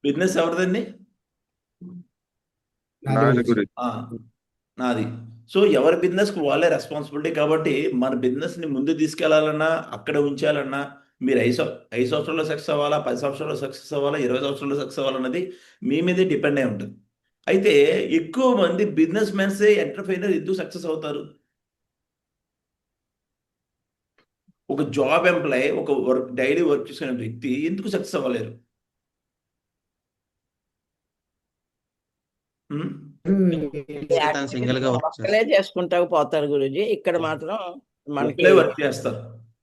Business ఎవరిదండి? నాది నాది గురించి. గురించి. ఆ, నాది. సో ఎవరి బిజినెస్కి వాళ్ళే రెస్పాన్సిబిలిటీ కాబట్టి మన బిజినెస్ని ముందు తీసుకెళ్లాలన్నా అక్కడ ఉంచాలన్నా మీరు 5 సంవత్సరాల్లో సక్సెస్ అవ్వాలా, 10 సంవత్సరాల్లో సక్సెస్ అవ్వాలా, 20 సంవత్సరాల్లో సక్సెస్ అవ్వాలన్నది మీ మీదే డిపెండ్ అయి ఉంటుంది. అయితే ఎక్కువ మంది బిజినెస్ మెన్సే ఎంటర్ప్రైనర్ ఎందుకు సక్సెస్ అవుతారు? ఒక జాబ్ ఎంప్లాయ్, ఒక డైలీ వర్క్ చేసుకునే వ్యక్తి ఎందుకు సక్సెస్ అవ్వలేరు? ఉమ్? తను సింగిల్ గా వర్క్ ఒక్కలే చేస్తాడు. చేసుకుంటా పోతారు గురూజీ. ఇక్కడ మాత్రం మనకి ఒక్కలే వర్క్ చేస్తారు.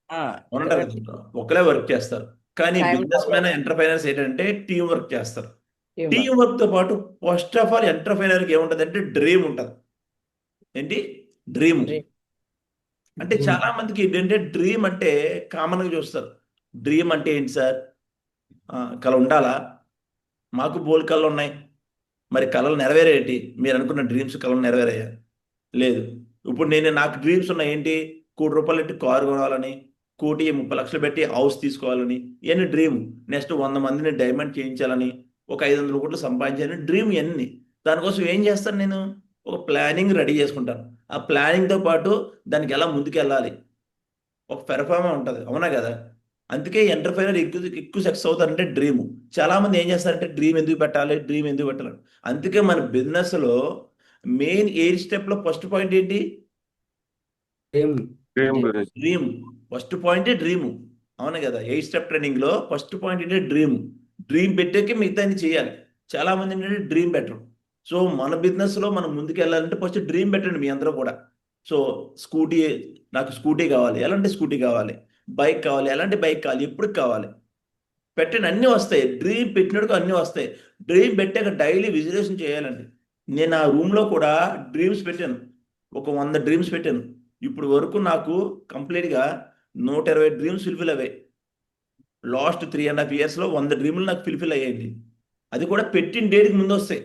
అవునంటారు ఎవరికి కదా, ఒక్కలే వర్క్ చేస్తారు. కానీ టైం బిజినెస్ మ్యాన్, ఎంటర్ప్రైనర్స్ ఏంటంటే టీం వర్క్ చేస్తారు. టీం ఇవ్వరు. వర్క్ తో పాటు ఫస్ట్ ఆఫ్ ఆల్ ఎంటర్ప్రైనర్కి ఏముంటది అంటే డ్రీమ్ ఉంటుంది. ఏంటి? డ్రీమ్. అంటే చాలా మందికి ఏంటంటే డ్రీమ్ అంటే కామన్ గా చూస్తారు. డ్రీమ్ అంటే ఏంటి సార్? కళ ఉండాలా? మాకు బోల్ కళలు ఉన్నాయి. మరి కళలు నెరవేరేటి? మీరు అనుకున్న డ్రీమ్స్ కళలు నెరవేరాయా? లేదు. ఇప్పుడు నాకు డ్రీమ్స్ ఉన్నాయి. ఏంటి? 1,00,00,000 పెట్టి కారు కొనాలని, 1,30,00,000 పెట్టి హౌస్ తీసుకోవాలని, ఇవన్నీ డ్రీమ్. నెక్స్ట్ 100 మందిని డైమండ్ చేయించాలని, ఒక 500 కోట్లు సంపాదించాలని డ్రీమ్ ఇవన్నీ. దానికోసం ఏం చేస్తాను నేను? ఒక ప్లానింగ్ రెడీ చేసుకుంటాను. ఆ ప్లానింగ్తో పాటు దానికి ఎలా ముందుకెళ్ళాలి, ఒక పెర్ఫార్మర్ ఉంటుంది. అవునా కదా? అందుకే ఎంటర్ప్రైనర్ ఎక్కువ ఎక్కువ సక్సెస్ అవుతారంటే డ్రీమ్. చాలా మంది ఏం చేస్తారంటే డ్రీమ్ ఎందుకు పెట్టాలి, డ్రీమ్ ఎందుకు పెట్టాలి. అందుకే మన బిజినెస్లో మెయిన్ ఎయిర్ స్టెప్లో ఫస్ట్ పాయింట్ ఏంటి? ఏం డ్రీమ్ గురించి. డ్రీమ్. ఫస్ట్ పాయింటే డ్రీమ్. అవును కదా? 8 స్టెప్ ట్రైనింగ్లో ఫస్ట్ పాయింట్ ఏంటంటే డ్రీమ్. డ్రీమ్ పెట్టాకే మిగతా చేయాలి. చాలా మంది ఏంటంటే డ్రీమ్ పెట్టరు. సో మన బిజినెస్లో మనం ముందుకు వెళ్ళాలంటే ఫస్ట్ డ్రీమ్ పెట్టండి మీ అందరూ కూడా. సో స్కూటీ, నాకు స్కూటీ కావాలి, ఎలాంటి స్కూటీ కావాలి? బైక్ కావాలి, ఎలాంటి బైక్ కావాలి, ఎప్పుడు కావాలి? పెట్టండి, అన్నీ వస్తాయి. డ్రీమ్ పెట్టినట్టుగా అన్నీ వస్తాయి. డ్రీమ్ పెట్టాక డైలీ విజువలైజేషన్ చేయాలండి. నేను ఆ రూమ్లో కూడా డ్రీమ్స్ పెట్టాను. ఒక 100 డ్రీమ్స్ పెట్టాను. ఇప్పుడు వరకు నాకు కంప్లీట్గా 120 డ్రీమ్స్ ఫుల్ఫిల్ అయ్యాయి. లాస్ట్ 3.5 yearsలో 100 డ్రీములు నాకు ఫుల్ఫిల్ అయ్యాయండి. అది కూడా పెట్టిన డేట్కి ముందు వస్తాయి.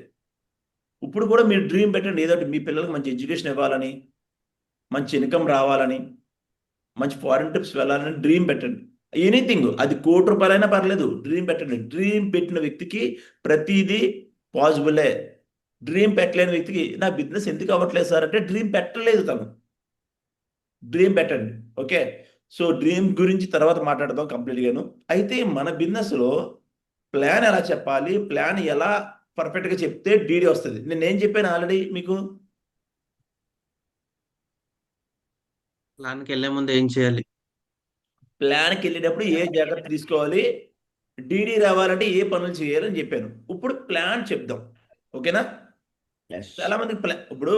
ఇప్పుడు కూడా మీరు డ్రీమ్ పెట్టండి. ఏదో ఒకటి, మీ పిల్లలకు మంచి ఎడ్యుకేషన్ ఇవ్వాలని, మంచి ఇన్కమ్ రావాలని, మంచి ఫారిన్ ట్రిప్స్ వెళ్ళాలని డ్రీమ్ పెట్టండి. ఎనీథింగ్, అది 1,00,00,000 పర్లేదు, డ్రీమ్ పెట్టండి. డ్రీమ్ పెట్టిన వ్యక్తికి ప్రతిదీ పాసిబులే. డ్రీమ్ పెట్టలేని వ్యక్తికి నా బిజినెస్ ఎందుకు అవ్వట్లేదు సార్ అంటే డ్రీమ్ పెట్టలేదు తను. డ్రీమ్ పెట్టండి. ఓకే. సో డ్రీమ్ గురించి తర్వాత మాట్లాడదాం కంప్లీట్గాను. అయితే మన బిజినెస్లో ప్లాన్ ఎలా చెప్పాలి, ప్లాన్ ఎలా పర్ఫెక్ట్గా చెప్తే డీడీ వస్తుంది. నేను ఏం చెప్పాను ఆల్రెడీ మీకు? ప్లాన్కి వెళ్లే ముందు ఏం చేయాలి? ప్లాన్కి వెళ్ళేటప్పుడు ఏ జాగ్రత్త తీసుకోవాలి, డీడీ రావాలంటే ఏ పనులు చేయాలని చెప్పాను. ఇప్పుడు ప్లాన్ చెప్దాం. ఓకేనా? చాలా మందికి ఇప్పుడు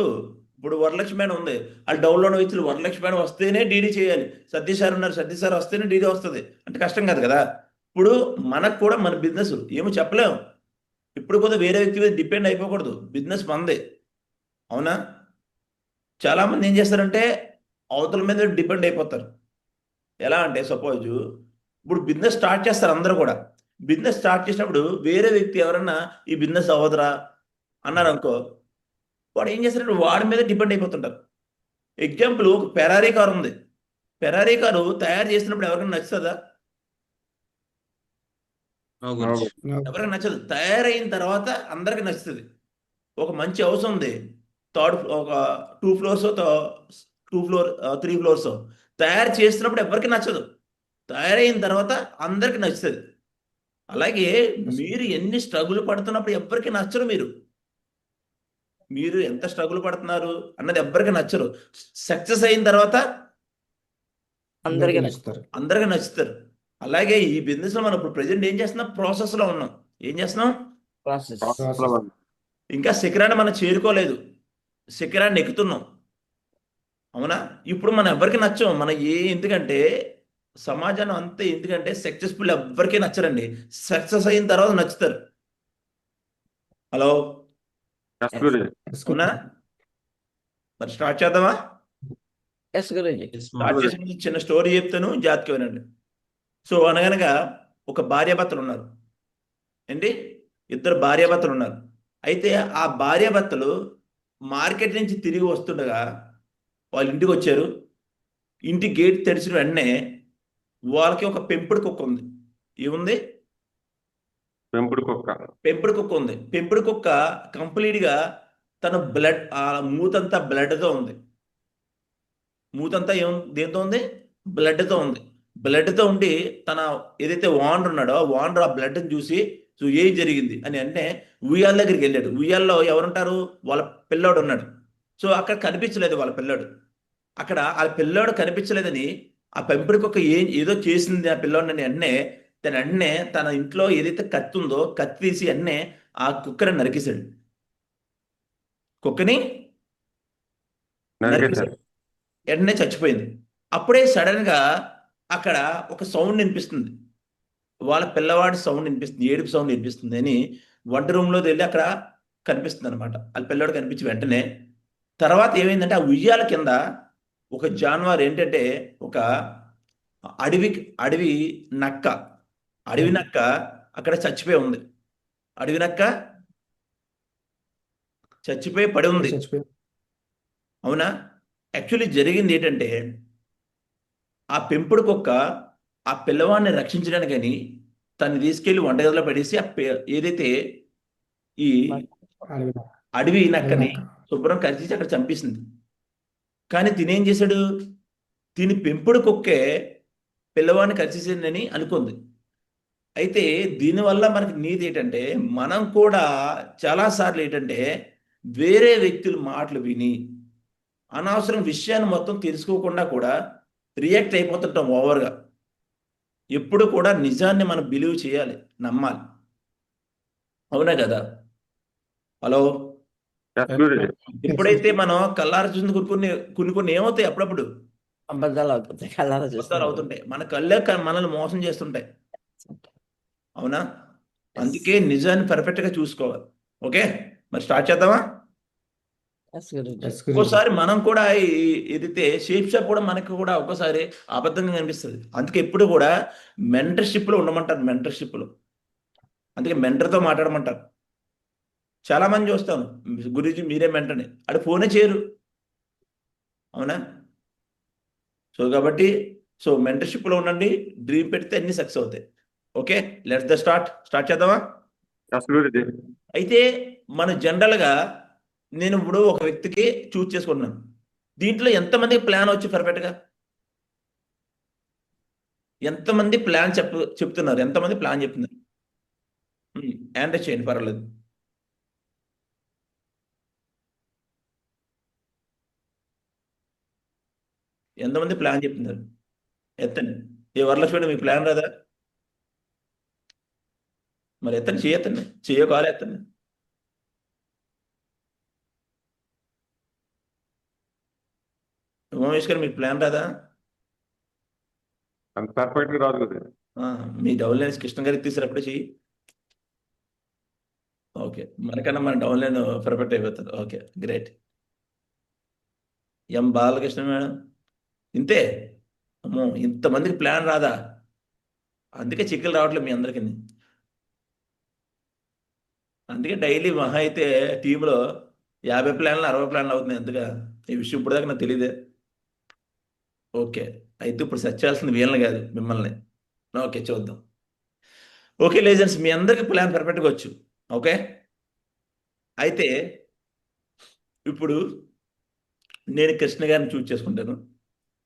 ఇప్పుడు వరలక్ష్మి మేడం ఉంది. వాళ్ళు డౌన్లోడ్ వచ్చి వరలక్ష్మి మేడం వస్తేనే డీడీ చేయాలి. సతీష్ సార్ ఉన్నారు, సతీష్ సార్ వస్తేనే డీడీ వస్తుంది అంటే కష్టం కాదు కదా. ఇప్పుడు మనకు కూడా మన బిజినెస్ ఏమో చెప్పలేము. ఇప్పుడు కూడా వేరే వ్యక్తి మీద డిపెండ్ అయిపోకూడదు. బిజినెస్ మనదే. అవునా? చాలా మంది ఏం చేస్తారంటే అవతల మీద డిపెండ్ అయిపోతారు. ఎలా అంటే సపోజ్ ఇప్పుడు బిజినెస్ స్టార్ట్ చేస్తారు అందరూ కూడా. బిజినెస్ స్టార్ట్ చేసినప్పుడు వేరే వ్యక్తి ఎవరన్నా ఈ బిజినెస్ అవ్వదురా అన్నారు అనుకో, వాడు ఏం చేస్తారంటే వాడి మీద డిపెండ్ అయిపోతుంటారు. ఎగ్జాంపుల్, ఒక ఫెరారీ కార్ ఉంది. ఫెరారీ కారు తయారు చేసినప్పుడు ఎవరికైనా నచ్చుతుందా? నో గురించి. ఎవరికైనా నచ్చదు. తయారైన తర్వాత అందరికి నచ్చుతుంది. ఒక మంచి హౌస్ ఉంది, ఒక 2 ఫ్లోర్స్, 2 ఫ్లోర్, 3 ఫ్లోర్స్, తయారు చేస్తున్నప్పుడు ఎవరికి నచ్చదు. తయారైన తర్వాత అందరికి నచ్చుతుంది. అలాగే మీరు ఎన్ని స్ట్రగుల్ పడుతున్నప్పుడు ఎవ్వరికి నచ్చరు. మీరు మీరు ఎంత స్ట్రగుల్ పడుతున్నారు అన్నది ఎవ్వరికి నచ్చరు. సక్సెస్ అయిన తర్వాత అందరికీ నచ్చుతారు. అందరికి నచ్చుతారు. అలాగే ఈ బిజినెస్ లో మనం ఇప్పుడు ప్రజెంట్ ఏం చేస్తున్నాం? ప్రాసెస్ లో ఉన్నాం. ఏం చేస్తున్నాం? ప్రాసెస్. Process. ఇంకా శిఖరాన్ని మనం చేరుకోలేదు. శిఖరాన్ని ఎక్కుతున్నాం. అవునా? ఇప్పుడు మనం ఎవరికి నచ్చం. మన ఎందుకంటే సమాజాన్ని అంతే. ఎందుకంటే సక్సెస్ఫుల్ ఎవ్వరికీ నచ్చరండి. సక్సెస్ అయిన తర్వాత నచ్చుతారు. హలో? ఎస్ గురించి. అవునా? మరి స్టార్ట్ చేద్దామా? ఎస్ గురూజీ. స్టార్ట్ చేసే ముందు చిన్న స్టోరీ చెప్తాను, జాగ్రత్తగా వినండి. సో అనగనగా ఒక భార్యాభర్తలు ఉన్నారు. ఏంటి? ఇద్దరు భార్యాభర్తలు ఉన్నారు. అయితే ఆ భార్యాభర్తలు మార్కెట్ నుంచి తిరిగి వస్తుండగా వాళ్ళ ఇంటికి వచ్చారు. ఇంటి గేట్ తెరిచిన వెంటనే వాళ్ళకి ఒక పెంపుడు కుక్క ఉంది. ఏముంది? పెంపుడు కుక్క. పెంపుడు కుక్క ఉంది. పెంపుడు కుక్క కంప్లీట్ గా తన బ్లడ్ ఆ మూతంతా బ్లడ్ తో ఉంది. మూతంతా దేంతో ఉంది? బ్లడ్ తో ఉంది. బ్లడ్ తో ఉండి తన ఏదైతే ఓనర్ ఉన్నాడో ఓనర్ ఆ బ్లడ్ చూసి సో ఏం జరిగింది అని అంటే ఉయ్యాల దగ్గరికి వెళ్ళాడు. ఉయ్యాల్లో ఎవరుంటారు? వాళ్ళ పిల్లోడు ఉన్నాడు. సో అక్కడ కనిపించలేదు వాళ్ళ పిల్లోడు. అక్కడ ఆ పిల్లోడు కనిపించలేదని ఆ పెంపుడు కుక్క ఏదో చేసింది ఆ పిల్లోడిని వెంటనే తన ఇంట్లో ఏదైతే కత్తి ఉందో కత్తి తీసి వెంటనే ఆ కుక్కని నరికేశాడు. కుక్కని నరికేశారు. నరికేశాడు. వెంటనే చచ్చిపోయింది. అప్పుడే సడన్ గా అక్కడ ఒక సౌండ్ వినిపిస్తుంది. వాళ్ళ పిల్లవాడి సౌండ్ వినిపిస్తుంది. ఏడుపు సౌండ్ వినిపిస్తుంది అని వంట రూమ్ లో వెళ్ళి అక్కడ కనిపిస్తుంది అనమాట. వాళ్ళ పిల్లవాడు కనిపించి వెంటనే తర్వాత ఏమైందంటే ఆ ఉయ్యాల కింద ఒక జాన్వార్ ఏంటంటే ఒక అడవి నక్క అడవి నక్క అక్కడ చచ్చిపోయి ఉంది. అడవి నక్క చచ్చిపోయి పడి ఉంది. చచ్చిపోయి అవునా? యాక్చువల్లీ జరిగింది ఏంటంటే ఆ పెంపుడు కుక్క ఆ పిల్లవాడిని రక్షించడానికని తను తీసుకెళ్లి వంటగదిలో పడేసి ఏదైతే ఈ అడవిలో అడవి నక్కని నక్క. శుభ్రం కరిచేసి అక్కడ చంపేసింది. కానీ తినేం చేశాడు? తిని పెంపుడు కుక్కే పిల్లవాడిని కరిచేసిందని అనుకుంది. అయితే దీనివల్ల మనకి నీతి ఏంటంటే మనం కూడా చాలాసార్లు ఏంటంటే వేరే వ్యక్తుల మాటలు విని అనవసరం విషయాన్ని మొత్తం తెలుసుకోకుండా కూడా రియాక్ట్ అయిపోతుంటాం ఓవర్గా. ఎప్పుడు కూడా నిజాన్ని మనం బిలీవ్ చేయాలి, నమ్మాలి. అవునా కదా? Hello, Yes, Guruji. ఎప్పుడైతే మనం కళ్ళారా చూసి కొన్ని ఏమవుతాయి అప్పుడప్పుడు అబద్ధాలు అవుతుంది కళ్ళారా అబద్ధాలు చూస్తారు. అవుతుంటాయి. మన కళ్ళే మనల్ని మోసం చేస్తుంటాయి. అవునా? అందుకే నిజాన్ని పర్ఫెక్ట్ గా చూసుకోవాలి. ఓకే, మరి స్టార్ట్ చేద్దామా? Yes, గురూజీ. ఒక్కోసారి మనం కూడా ఏదైతే షేప్ షాప్ కూడా మనకి కూడా ఒక్కోసారి అబద్ధంగా కనిపిస్తుంది. అందుకే ఎప్పుడు కూడా మెంటర్షిప్ లో ఉండమంటారు. మెంటర్షిప్ లో అందుకే మెంటర్తో మాట్లాడమంటారు. చాలా మంది చూస్తాను, గురూజీ మీరే మెంటర్ని, అది ఫోనే చేయరు. అవునా? సో కాబట్టి మెంటర్షిప్ లో ఉండండి. డ్రీమ్ పెడితే అన్ని సక్సెస్ అవుతాయి. ఓకే, లెట్స్ ద స్టార్ట్ చేద్దామా? Yes, గురూజీ. అయితే మన జనరల్గా నేను ఇప్పుడు ఒక వ్యక్తికి చూస్ చేసుకుంటున్నాను. దీంట్లో ఎంతమందికి ప్లాన్ వచ్చి పర్ఫెక్ట్గా? ఎంతమంది ప్లాన్ చెప్తున్నారు? ఎంతమంది ప్లాన్ చెప్తున్నారు? హ్యాండ్ చేయండి, పర్వాలేదు. ఎంతమంది ప్లాన్ చెప్తున్నారు? ఎత్తండి. ఏ వరలక్ష్మి మీకు ప్లాన్ రాదా? మరి ఎత్తండి, చేయెత్తండి, కాలే ఎత్తండి. ఉమామేష్ గారు మీకు ప్లాన్ రాదా? అంత పర్ఫెక్ట్ గా రాదు గురూజీ. మీ డౌన్లైన్స్ కృష్ణ గారికి తీసినప్పుడే చెయ్యి. ఓకే, మనకన్నా మన డౌన్లైన్ పర్ఫెక్ట్ అయిపోతుంది. Okay, great. M Balakrishna madam ఇంతే. అమ్మో, ఇంతమందికి ప్లాన్ రాదా? అందుకే చిక్కులు రావట్లేదు మీ అందరికీ. అందుకే డైలీ మహా అయితే టీంలో 50 ప్లాన్లు 60 ప్లాన్లు అవుతున్నాయి. ఎందుగా ఈ విషయం ఇప్పుడు దాకా నాకు తెలియదే. ఓకే, అయితే ఇప్పుడు సెర్చ్ చేయాల్సింది వీళ్ళని కాదు, మిమ్మల్ని. ఓకే, చూద్దాం. ఓకే లేజెండ్స్, మీ అందరికి ప్లాన్ పర్ఫెక్ట్గా వచ్చు. ఓకే, అయితే ఇప్పుడు నేను కృష్ణ గారిని చూస్ చేసుకుంటాను.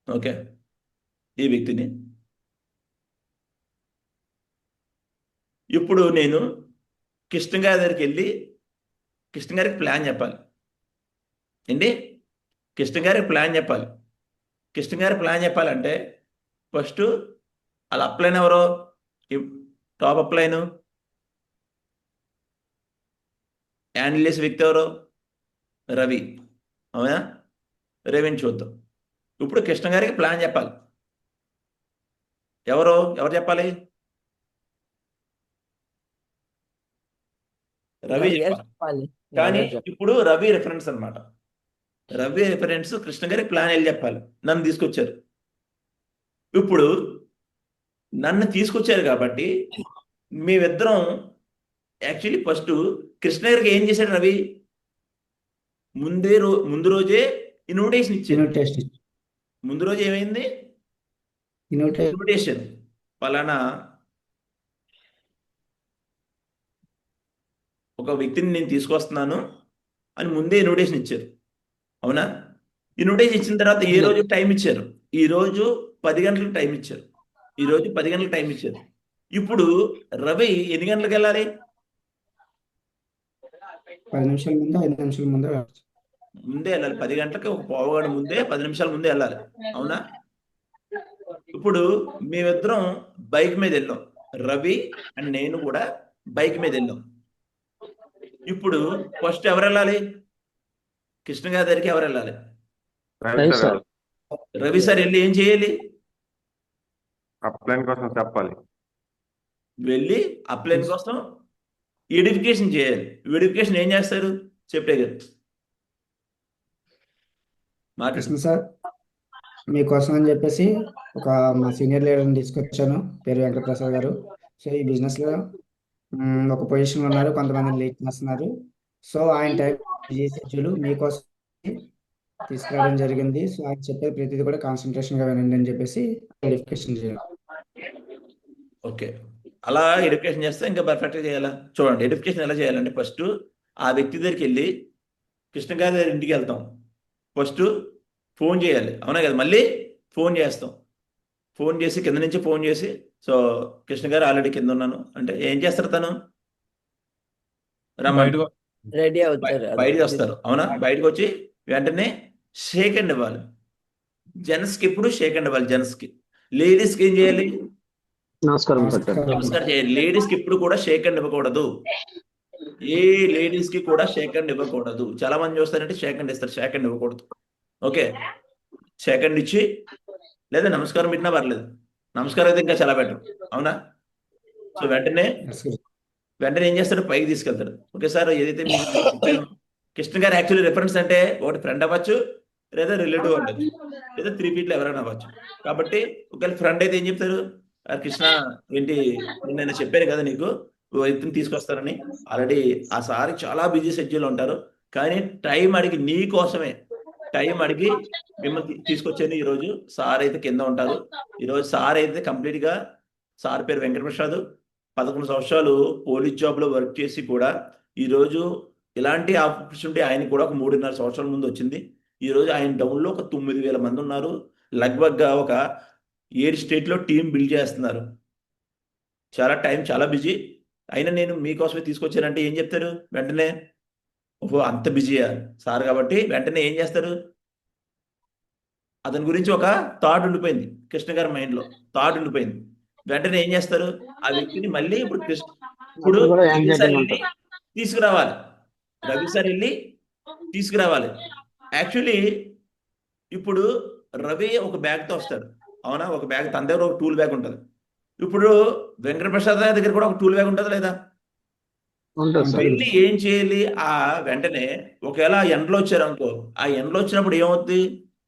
ఓకే, ఈ వ్యక్తిని. ఇప్పుడు నేను కృష్ణ గారి దగ్గరికి వెళ్ళి కృష్ణ గారికి ప్లాన్ చెప్పాలి. ఏంటి? కృష్ణ గారికి ప్లాన్ చెప్పాలి. కృష్ణ గారి ప్లాన్ చెప్పాలంటే ఫస్ట్ వాళ్ళ అప్లైన్ ఎవరో, టాప్ అప్లైన్ హ్యాండిల్ చేసే వ్యక్తి ఎవరో రవి. అవునా? రవిని చూద్దాం. ఇప్పుడు కృష్ణ గారికి ప్లాన్ చెప్పాలి. ఎవరు చెప్పాలి? రవి చెప్పాలి. చెప్పాలి. కానీ ఇప్పుడు రవి రిఫరెన్స్ అన్నమాట. రవి రిఫరెన్స్ కృష్ణ గారికి ప్లాన్ వెళ్ళి చెప్పాలి. నన్ను తీసుకొచ్చారు. ఇప్పుడు నన్ను తీసుకొచ్చారు కాబట్టి మేమిద్దరం యాక్చువల్లీ ఫస్ట్ కృష్ణ గారికి ఏం చేశాడు రవి? ముందు రోజే ఇన్విటేషన్ ఇచ్చాడు. ముందు రోజు ఏమైంది? ఇన్విటేషన్. పలానా ఒక వ్యక్తిని నేను తీసుకొస్తున్నాను అని ముందే ఇన్విటేషన్ ఇచ్చారు. అవునా? ఇన్విటేషన్ ఇచ్చిన తర్వాత ఏ రోజు టైం ఇచ్చారు? ఈ రోజు 10 గంటలకు టైం ఇచ్చారు. ఈ రోజు 10 గంటలకు టైం ఇచ్చారు. ఇప్పుడు రవి ఎన్ని గంటలకు వెళ్ళాలి? 10 నిమిషాల ముందు 5 నిమిషాల ముందు ముందే వెళ్ళాలి. 10 గంటలకు ఒక పావుగంట ముందే 10 నిమిషాల ముందే వెళ్ళాలి. అవునా? ఇప్పుడు మేమిద్దరం బైక్ మీద వెళ్ళాం. రవి అండ్ నేను కూడా బైక్ మీద వెళ్ళాం. ఇప్పుడు ఫస్ట్ ఎవరు వెళ్ళాలి? కృష్ణ గారి దగ్గరికి ఎవరు వెళ్ళాలి? రైట్ సార్ రవి సార్ వెళ్ళి ఏం చేయాలి? అప్లైన్ కోసం చెప్పాలి. వెళ్ళి అప్లైన్ కోసం ఎడిఫికేషన్ చేయాలి. వెరిఫికేషన్ ఏం చేస్తారు? చెప్పే గారు మాట్లాడు. కృష్ణ సార్ మీకోసం అని చెప్పేసి మా సీనియర్ లీడర్ని తీసుకొచ్చాను, పేరు వెంకటప్రసాద్ గారు. సో ఈ బిజినెస్లో ఒక పొజిషన్లో ఉన్నారు, కొంతమంది లీడ్ చేస్తున్నారు. సో ఆయన టైప్ షెడ్యూల్ మీకోసం తీసుకురావడం జరిగింది. సో ఆయన చెప్పేది ప్రతిదీ కూడా కాన్సన్ట్రేషన్గా వినండి అని చెప్పేసి వెరిఫికేషన్ చేయాలి. ఓకే, అలా ఎడ్యుకేషన్ చేస్తే ఇంకా పర్ఫెక్ట్గా చేయాలా? చూడండి, ఎడ్యుకేషన్ ఎలా చేయాలంటే ఫస్ట్ ఆ వ్యక్తి దగ్గరికి వెళ్ళి కృష్ణ గారి దగ్గర ఇంటికి వెళ్తాం. ఫస్ట్ ఫోన్ చేయాలి. అవునా కదా? మళ్ళీ ఫోన్ చేస్తాం. ఫోన్ చేసి కింద నుంచి ఫోన్ చేసి, సో కృష్ణ గారు ఆల్రెడీ కింద ఉన్నాను అంటే ఏం చేస్తారు? తను రమ్మంటారు. రెడీ అవుతారు. బయటకు వస్తారు. అవునా? బయటకు వచ్చి వెంటనే షేక్ హ్యాండ్ ఇవ్వాలి. జెంట్స్కి ఎప్పుడు షేక్ హ్యాండ్ ఇవ్వాలి. జెంట్స్కి. లేడీస్కి ఏం చేయాలి? నమస్కారం. నమస్కారం చేయాలి. లేడీస్కి ఎప్పుడు కూడా షేక్ హ్యాండ్ ఇవ్వకూడదు. ఏ లేడీస్ కి కూడా షేక్ హ్యాండ్ ఇవ్వకూడదు. చాలా మంది చూస్తారంటే షేక్ హ్యాండ్ ఇస్తారు, షేక్ హ్యాండ్ ఇవ్వకూడదు. ఓకే, షేక్ హ్యాండ్ ఇచ్చి లేదా నమస్కారం పెట్టినా పర్లేదు. నమస్కారం అయితే ఇంకా చాలా బెటర్. అవునా? సో వెంటనే ఏం చేస్తాడు? పైకి తీసుకెళ్తాడు. ఓకే సార్, ఏదైతే మీకు చెప్పాను, కృష్ణ గారు యాక్చువల్లీ రిఫరెన్స్ అంటే ఒకటి ఫ్రెండ్ అవ్వచ్చు, లేదా రిలేటివ్ అవ్వచ్చు, లేదా 3 ఫీట్లో ఎవరైనా అవ్వచ్చు. కాబట్టి ఒకవేళ ఫ్రెండ్ అయితే ఏం చెప్తారు? కృష్ణ ఏంటి, నేను చెప్పాను కదా నీకు వ్యక్తిని తీసుకొస్తారని. ఆల్రెడీ ఆ సార్ చాలా బిజీ షెడ్యూల్ ఉంటారు, కానీ టైం అడిగి నీ కోసమే టైం అడిగి మిమ్మల్ని తీసుకొచ్చాను. ఈరోజు సార్ అయితే కింద ఉంటారు. ఈరోజు సార్ అయితే కంప్లీట్గా, సార్ పేరు వెంకటప్రసాద్, 11 సంవత్సరాలు పోలీస్ జాబ్లో వర్క్ చేసి కూడా ఈరోజు ఇలాంటి ఆపర్చునిటీ ఆయన కూడా ఒక 3.5 సంవత్సరాల ముందు వచ్చింది. ఈరోజు ఆయన డౌన్లో ఒక 9,000 మంది ఉన్నారు. లగ్భగ్గా ఒక 7 స్టేట్లో టీం బిల్డ్ చేస్తున్నారు. చాలా బిజీ. అయినా నేను మీకోసమే తీసుకొచ్చానంటే ఏం చెప్తారు? వెంటనే ఓహో అంత బిజీయా సార్. కాబట్టి వెంటనే ఏం చేస్తారు? అతని గురించి ఒక థాట్ ఉండిపోయింది కృష్ణ గారి మైండ్లో, థాట్ ఉండిపోయింది. వెంటనే ఏం చేస్తారు? ఆ వ్యక్తిని మళ్ళీ ఇప్పుడు రవి సార్ వెళ్ళి తీసుకురావాలి. రవి సార్ వెళ్ళి తీసుకురావాలి. యాక్చువల్లీ ఇప్పుడు రవి ఒక బ్యాగ్తో వస్తాడు. అవునా? ఒక బ్యాగ్, తన దగ్గర ఒక టూల్ బ్యాగ్ ఉంటుంది. ఇప్పుడు వెంకటప్రసాద్ దగ్గర కూడా ఒక టూల్ బ్యాగ్ ఉంటుంది లేదా? వెళ్ళి ఏం చేయాలి? ఆ వెంటనే ఒకవేళ ఎండలో వచ్చారనుకో, ఆ ఎండలో వచ్చినప్పుడు ఏమవుతుంది?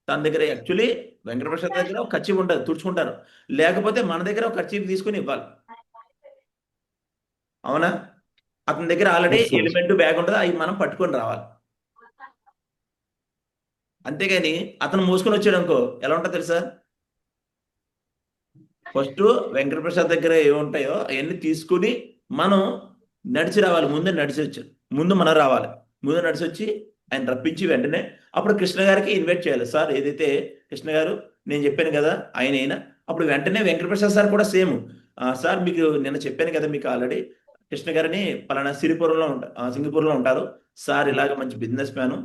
తన దగ్గర యాక్చువల్లీ వెంకటప్రసాద్ దగ్గర ఒక కర్చీఫ్ ఉంటుంది, తుడుచుకుంటారు. లేకపోతే మన దగ్గర ఒక కర్చీఫ్ తీసుకుని ఇవ్వాలి. అవునా? అతని దగ్గర ఆల్రెడీ ఎలిమెంట్ బ్యాగ్ ఉంటుంది, అవి మనం పట్టుకొని రావాలి. అంతేగాని అతను మోసుకొని వచ్చాడు అనుకో ఎలా ఉంటుంది తెలుసా? ఫస్ట్ వెంకటప్రసాద్ దగ్గర ఏముంటాయో అవన్నీ తీసుకుని మనం నడిచి రావాలి. ముందు మనం రావాలి. ముందు నడిచి వచ్చి ఆయన రప్పించి వెంటనే అప్పుడు కృష్ణ గారికి ఇన్వైట్ చేయాలి. సార్ ఏదైతే కృష్ణ గారు నేను చెప్పాను కదా ఆయన అప్పుడు వెంటనే వెంకటప్రసాద్ సార్ కూడా సేమ్, సార్ మీకు నిన్న చెప్పాను కదా మీకు ఆల్రెడీ కృష్ణ గారిని పలానా సింగపూర్లో ఉంటారు సార్, ఇలాగ మంచి బిజినెస్ మ్యాను,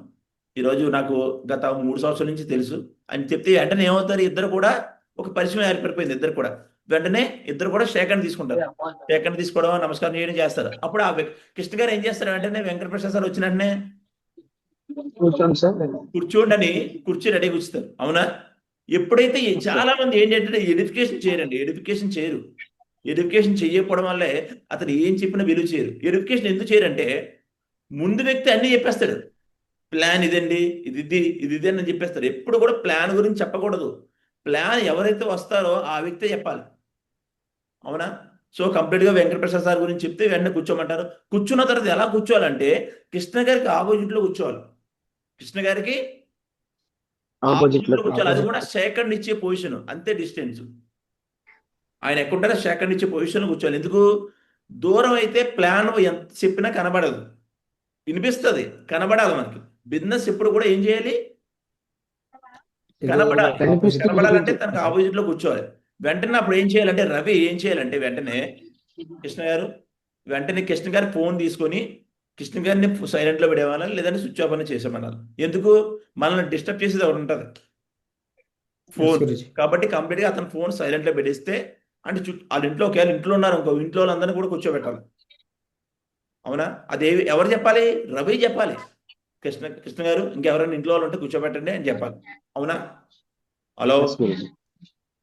ఈరోజు నాకు గత 3 సంవత్సరాల నుంచి తెలుసు అని చెప్తే వెంటనే ఏమవుతారు? ఇద్దరు కూడా ఒక పరిచయం ఏర్పడిపోయింది. వెంటనే ఇద్దరు కూడా షేక్ హ్యాండ్ తీసుకుంటారు. షేక్ హ్యాండ్ తీసుకోవడం, నమస్కారం చేయడం చేస్తారు. అప్పుడు ఆ కృష్ణ గారు ఏం చేస్తారు? వెంటనే వెంకటప్రసాద్ సార్ వచ్చిన వెంటనే కూర్చోండి అని కుర్చీ రెడీ కూర్చుతారు. అవునా? ఎప్పుడైతే చాలా మంది ఏంటంటే ఎడిఫికేషన్ చేయరు. ఎడిఫికేషన్ చేయకపోవడం వల్లే అతను ఏం చెప్పినా విలువ చేయరు. ఎడిఫికేషన్ ఎందుకు చేయరంటే ముందు వ్యక్తి అన్ని చెప్పేస్తాడు. ప్లాన్ ఇదండి, ఇది అని చెప్పేస్తారు. ఎప్పుడు కూడా ప్లాన్ గురించి చెప్పకూడదు. ప్లాన్ ఎవరైతే వస్తారో ఆ వ్యక్తే చెప్పాలి. అవునా? సో కంప్లీట్గా వెంకటప్రసాద్ సార్ గురించి చెప్తే వెంటనే కూర్చోమంటారు. కూర్చున్న తర్వాత ఎలా కూర్చోవాలంటే కృష్ణ గారికి ఆపోజిట్లో కూర్చోవాలి. కృష్ణ గారికి ఆపోజిట్లో కూర్చోవాలి. అది కూడా షేక్ హ్యాండ్ ఇచ్చే పొజిషన్, అంతే డిస్టెన్స్. ఆయన ఎక్కడుంటారో షేక్ హ్యాండ్ ఇచ్చే పొజిషన్ కూర్చోవాలి. ఎందుకు? దూరం అయితే ప్లాన్ ఎంత చెప్పినా కనబడదు. వినిపిస్తుంది, కనబడాలి మనకి. బిజినెస్ ఎప్పుడు కూడా ఏం చేయాలి? ఇది కనబడాలి. ఆపోజిట్ కనబడాలంటే తనకు ఆపోజిట్ లో కూర్చోవాలి. వెంటనే అప్పుడు ఏం చేయాలంటే రవి ఏం చేయాలంటే వెంటనే కృష్ణ గారు వెంటనే కృష్ణ గారి ఫోన్ తీసుకొని కృష్ణ గారిని సైలెంట్ లో పెడేవాళ్ళ, లేదంటే స్విచ్ ఆఫ్ అని చేసేమనాలి. ఎందుకు? మనల్ని డిస్టర్బ్ చేసేది ఒకటి ఉంటుంది, ఫోన్. గురుజీ. కాబట్టి కంప్లీట్ గా అతను ఫోన్ సైలెంట్ లో పెట్టేస్తే, అంటే వాళ్ళ ఇంట్లో ఒకవేళ ఇంట్లో ఉన్నారు ఇంకో ఇంట్లో వాళ్ళందరినీ కూడా కూర్చోబెట్టాలి. అవునా? అది ఎవరు చెప్పాలి? రవి చెప్పాలి. కృష్ణ గారు ఇంకెవరైనా ఇంట్లో వాళ్ళు ఉంటే కూర్చోబెట్టండి అని చెప్పాలి. అవునా? హలో. ఎస్ గురుజీ.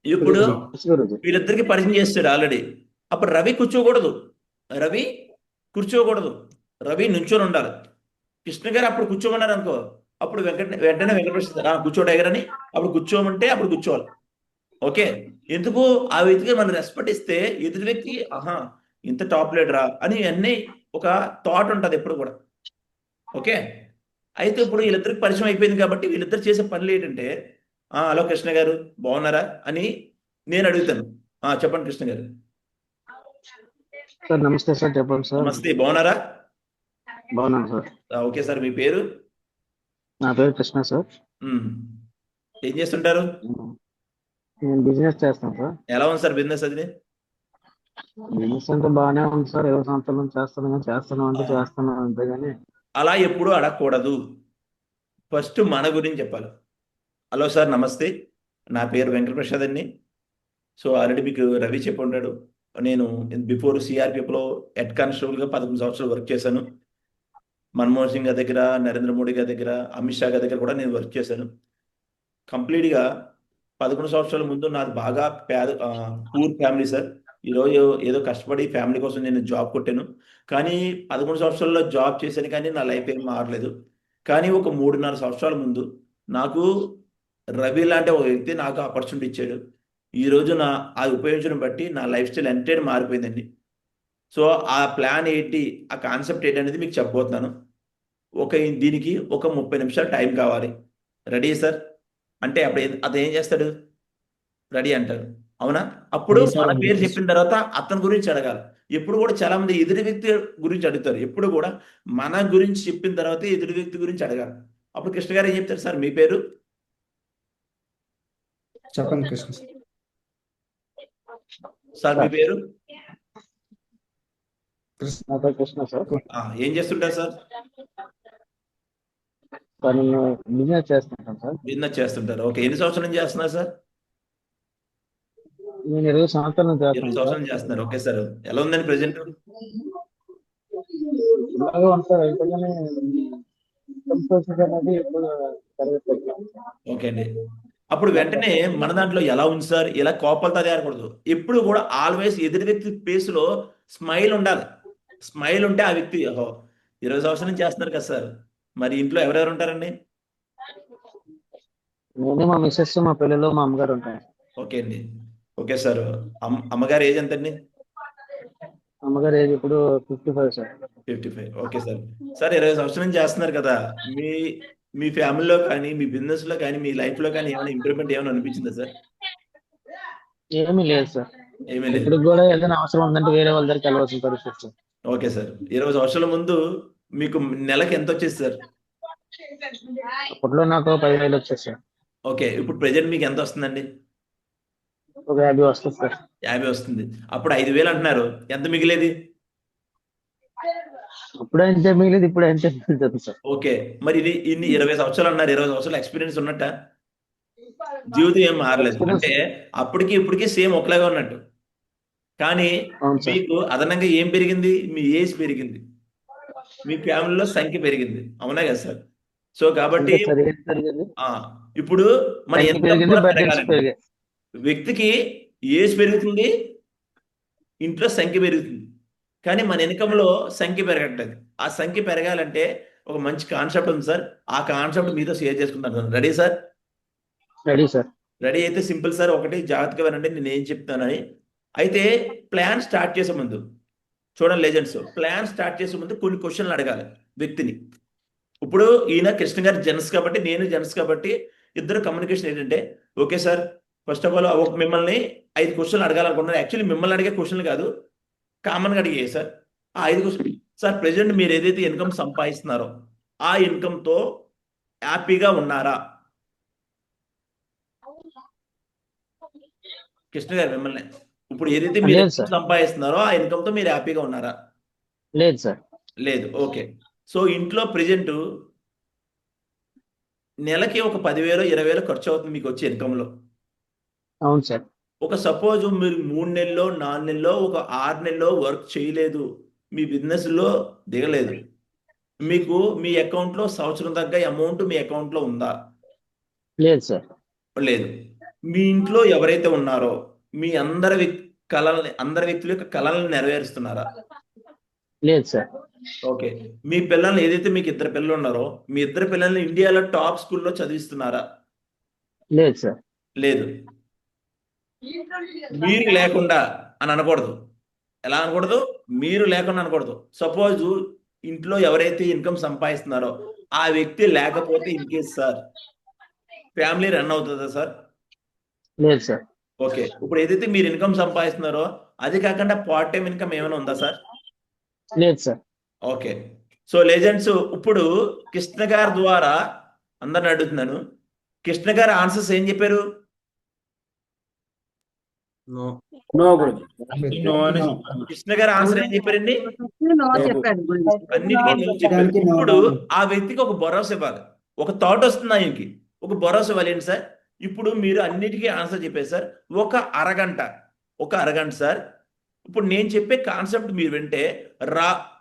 ఇప్పుడు ఎస్ గురుజీ. వీళ్ళిద్దరికి పరిచయం చేస్తాడు ఆల్రెడీ. అప్పుడు రవి కూర్చోకూడదు, రవి కూర్చోకూడదు, రవి నుంచొని ఉండాలి. కృష్ణ గారు అప్పుడు కూర్చోమన్నారు అనుకో, అప్పుడు వెంటనే వెంకటేశ్వర కూర్చో టైగర్ అని అప్పుడు కూర్చోమంటే అప్పుడు కూర్చోవాలి. ఓకే. ఎందుకు? ఆ వ్యక్తికి మనం రెస్పెక్ట్ ఇస్తే ఎదుటి వ్యక్తి ఆహా ఇంత టాప్ లీడరా అని అన్నీ ఒక థాట్ ఉంటుంది ఎప్పుడు కూడా. ఓకే. అయితే ఇప్పుడు వీళ్ళిద్దరికి పరిచయం అయిపోయింది కాబట్టి వీళ్ళిద్దరు చేసే పనులు ఏంటంటే, హలో కృష్ణ గారు బాగున్నారా అని నేను అడుగుతాను. చెప్పండి కృష్ణ గారు. సార్ నమస్తే సార్, చెప్పండి సార్. నమస్తే, బాగున్నారా? బాగున్నాను సార్. ఓకే సార్, మీ పేరు? నా పేరు కృష్ణ సార్. ఏం చేస్తుంటారు? నేను బిజినెస్ చేస్తాను సార్. ఎలా ఉంది సార్ బిజినెస్ అది? బిజినెస్ అంటే బాగానే ఉంది సార్. 20 సంవత్సరాల నుంచి చేస్తున్నాం అంతే కానీ. అలా ఎప్పుడూ అడగకూడదు. ఫస్ట్ మన గురించి చెప్పాలి. హలో సార్ నమస్తే, నా పేరు వెంకటప్రసాద్ అండి. సో ఆల్రెడీ మీకు రవి చెప్పి ఉంటాడు, నేను బిఫోర్ సిఆర్పిఎఫ్లో హెడ్ కానిస్టేబుల్గా 11 సంవత్సరాలు వర్క్ చేశాను. మన్మోహన్ సింగ్ గారి దగ్గర, నరేంద్ర మోడీ గారి దగ్గర, అమిత్ షా గారి దగ్గర కూడా నేను వర్క్ చేశాను. కంప్లీట్గా 11 సంవత్సరాల ముందు నాది బాగా పూర్ ఫ్యామిలీ సార్. ఈరోజు ఏదో కష్టపడి ఫ్యామిలీ కోసం నేను జాబ్ కొట్టాను. కానీ 11 సంవత్సరాల్లో జాబ్ చేశాను కానీ నా లైఫ్ ఏం మారలేదు. కానీ ఒక 3.5 సంవత్సరాల ముందు నాకు రవి లాంటి ఒక వ్యక్తి నాకు ఆపర్చునిటీ ఇచ్చాడు. ఈరోజు ఆ ఉపయోగించడం బట్టి నా లైఫ్ స్టైల్ ఎంటైర్ మారిపోయిందండి. సో ఆ ప్లాన్ ఏంటి, ఆ కాన్సెప్ట్ ఏంటి అనేది మీకు చెప్పబోతున్నాను. దీనికి ఒక 30 నిమిషాలు టైం కావాలి. రెడీ సార్ అంటే అప్పుడు అతను ఏం చేస్తాడు? రెడీ అంటారు, అవునా? అప్పుడు Yes, sir. మన పేరు చెప్పిన తర్వాత అతని గురించి అడగాలి. ఎప్పుడు కూడా చాలా మంది ఎదుటి వ్యక్తి గురించి అడుగుతారు. ఎప్పుడు కూడా మన గురించి చెప్పిన తర్వాత ఎదుటి వ్యక్తి గురించి అడగాలి. అప్పుడు కృష్ణ గారు ఏం చెప్తారు? సార్ మీ పేరు? చెప్పండి కృష్ణ సార్. సార్ మీ పేరు? నా పేరు కృష్ణ సార్. ఏం చేస్తుంటారు సార్? సార్ నేను బిజినెస్ చేస్తుంటాను సార్. బిజినెస్ చేస్తుంటారు. ఓకే. ఎన్ని సంవత్సరాల నుంచి చేస్తున్నారు సార్? నేను 20 సంవత్సరాల నుంచి 20 చేస్తాను సంవత్సరాల సార్. నుంచి చేస్తున్నారు. Okay sir. ఎలా ఉందండి ప్రెసెంట్? ఇలాగే ఉంటారు అయితే కానీ అనేది ఎప్పుడు జరగట్లేదు. ఓకే అండి. అప్పుడు వెంటనే మన దాంట్లో ఎలా ఉంది సార్, ఇలా కోపాలతో తయారకూడదు. ఎప్పుడు కూడా ఆల్వేస్ ఎదుటి వ్యక్తి ఫేస్ లో స్మైల్ ఉండాలి. స్మైల్ ఉంటే ఆ వ్యక్తి 20 సంవత్సరాల నుంచి చేస్తున్నారు కదా సార్, మరి ఇంట్లో ఎవరెవరు ఉంటారండి? నేను, మా మిస్సెస్, మా పిల్లలు, మా అమ్మగారు ఉంటాను. ఓకే అండి. Okay sir. అమ్మగారు ఏజ్ ఎంత అండి? అమ్మగారు ఏజ్ ఇప్పుడు 55 సార్. 55. Okay sir. సార్ 20 సంవత్సరాల నుంచి చేస్తున్నారు కదా, మీ ఫ్యామిలీలో కానీ, మీ బిజినెస్ లో కానీ, మీ లైఫ్ లో కానీ ఏమైనా ఇంప్రూవ్మెంట్ ఏమైనా అనిపించిందా సార్? ఏమీ లేదు సార్. ఏమీ లేదు. ఇప్పుడు కూడా ఏదైనా అవసరం ఉందంటే వేరే వాళ్ళ దగ్గరికి వెళ్ళవలసిన పరిస్థితి సార్. Okay sir. 20 సంవత్సరాల ముందు మీకు నెలకి ఎంత వచ్చేది సార్? అప్పట్లో నాకు 10,000 వచ్చేది సార్. ఓకే. ఇప్పుడు ప్రెజెంట్ మీకు ఎంత వస్తుందండి? ఒక 50 వస్తుంది సార్. 50 వస్తుంది. అప్పుడు 5,000 అంటున్నారు, ఎంత మిగిలేది? అప్పుడు ఎంత మిగిలేదు, ఇప్పుడు ఎంత మిగులుతుంది సార్. ఓకే. మరి ఇది ఇన్ని 20 సంవత్సరాలు అన్నారు, 20 సంవత్సరాల ఎక్స్పీరియన్స్ ఉన్నట్ట? జీవితం ఏం మారలేదు అంటే అప్పటికి ఇప్పటికి సేమ్ ఒకలాగా ఉన్నట్టు. కానీ అవును సార్. మీకు అదనంగా ఏం పెరిగింది? మీ ఏజ్ పెరిగింది, మీ ఫ్యామిలీలో సంఖ్య పెరిగింది. అవునా కదా సార్? సో కాబట్టి అంతే సార్, ఏం పెరిగింది? ఇప్పుడు మన సంఖ్య ఇన్కమ్ పెరిగింది, కూడా బడ్జెట్స్ పెరగాలండి. పెరిగాయి. వ్యక్తికి ఏజ్ పెరుగుతుంది, ఇంట్లో సంఖ్య పెరుగుతుంది, కానీ మన ఇన్కంలో సంఖ్య పెరగట్లేదు. ఆ సంఖ్య పెరగాలంటే ఒక మంచి కాన్సెప్ట్ ఉంది సార్. ఆ కాన్సెప్ట్ మీతో షేర్ చేసుకుంటాను. Ready sir? Ready sir. Ready అయితే సింపుల్ సార్. ఒకటి జాగ్రత్తగా వినండి నేను ఏం చెప్తానని. అయితే ప్లాన్ స్టార్ట్ చేసే ముందు చూడండి లెజెండ్స్, ప్లాన్ స్టార్ట్ చేసే ముందు కొన్ని క్వశ్చన్లు అడగాలి వ్యక్తిని. ఇప్పుడు ఈయన కృష్ణ గారు జెంట్స్ కాబట్టి, నేను జెంట్స్ కాబట్టి ఇద్దరు కమ్యూనికేషన్ ఏంటంటే, okay sir first of all మిమ్మల్ని 5 క్వశ్చన్లు అడగాలనుకుంటున్నాను. యాక్చువల్లీ మిమ్మల్ని అడిగే క్వశ్చన్లు కాదు, కామన్గా అడిగే సార్. ఆ 5 క్వశ్చన్ సార్ ప్రెజెంట్ మీరు ఏదైతే ఇన్కమ్ సంపాదిస్తున్నారో ఆ ఇన్కమ్తో హ్యాపీగా ఉన్నారా? కృష్ణ గారు మిమ్మల్ని ఇప్పుడు ఏదైతే మీరు లేదు ఇన్కమ్ సార్. సంపాదిస్తున్నారో ఆ ఇన్కమ్తో మీరు హ్యాపీగా ఉన్నారా? లేదు సార్. లేదు. ఓకే. సో ఇంట్లో ప్రెజెంట్ నెలకి ఒక 10,000 20,000 ఖర్చు అవుతుంది మీకు వచ్చే ఇన్కంలో. అవును సార్. ఒక సపోజ్ మీరు 3 నెలల్లో 4 నెలల్లో ఒక 6 నెలల్లో వర్క్ చేయలేదు, మీ బిజినెస్లో దిగలేదు, మీకు మీ అకౌంట్లో సంవత్సరం తగ్గ అమౌంట్ మీ అకౌంట్లో ఉందా? లేదు సార్. లేదు. మీ ఇంట్లో ఎవరైతే ఉన్నారో మీ అందరి వ్యక్తుల యొక్క కళల్ని నెరవేరుస్తున్నారా? లేదు సార్. ఓకే. మీ పిల్లల్ని ఏదైతే మీకు 2 పిల్లలు ఉన్నారో మీ 2 పిల్లల్ని ఇండియాలో టాప్ స్కూల్లో చదివిస్తున్నారా? లేదు సార్. లేదు. మీరు లేకుండా అని అనకూడదు. ఎలా అనకూడదు? మీరు లేకుండా అనకూడదు. సపోజ్ ఇంట్లో ఎవరైతే ఇన్కమ్ సంపాదిస్తున్నారో ఆ వ్యక్తి లేకపోతే in case sir family run అవుతుందా సార్? లేదు సార్. ఓకే. ఇప్పుడు ఏదైతే మీరు ఇన్కమ్ సంపాదిస్తున్నారో అది కాకుండా పార్ట్ టైం ఇన్కమ్ ఏమైనా ఉందా సార్? లేదు సార్. ఓకే. సో లెజెండ్స్ ఇప్పుడు కృష్ణ గారి ద్వారా అందరిని అడుగుతున్నాను. కృష్ణ గారు ఆన్సర్స్ ఏం చెప్పారు? నో గురుజీ. నో అని No. చెప్పాను. కృష్ణ గారు ఆన్సర్ ఏం చెప్పారండి? అన్నిటికీ నేను చెప్పాను. దానికి no, ఇప్పుడు no. ఆ వ్యక్తికి ఒక భరోసా ఇవ్వాలి, ఒక థాట్ వస్తుంది ఆయనకి, ఒక భరోసా ఇవ్వాలి. ఏంటి సార్? ఇప్పుడు మీరు అన్నిటికీ ఆన్సర్ చెప్పారు సార్. ఒక అరగంట సార్. ఇప్పుడు నేను చెప్పే కాన్సెప్ట్ మీరు వింటే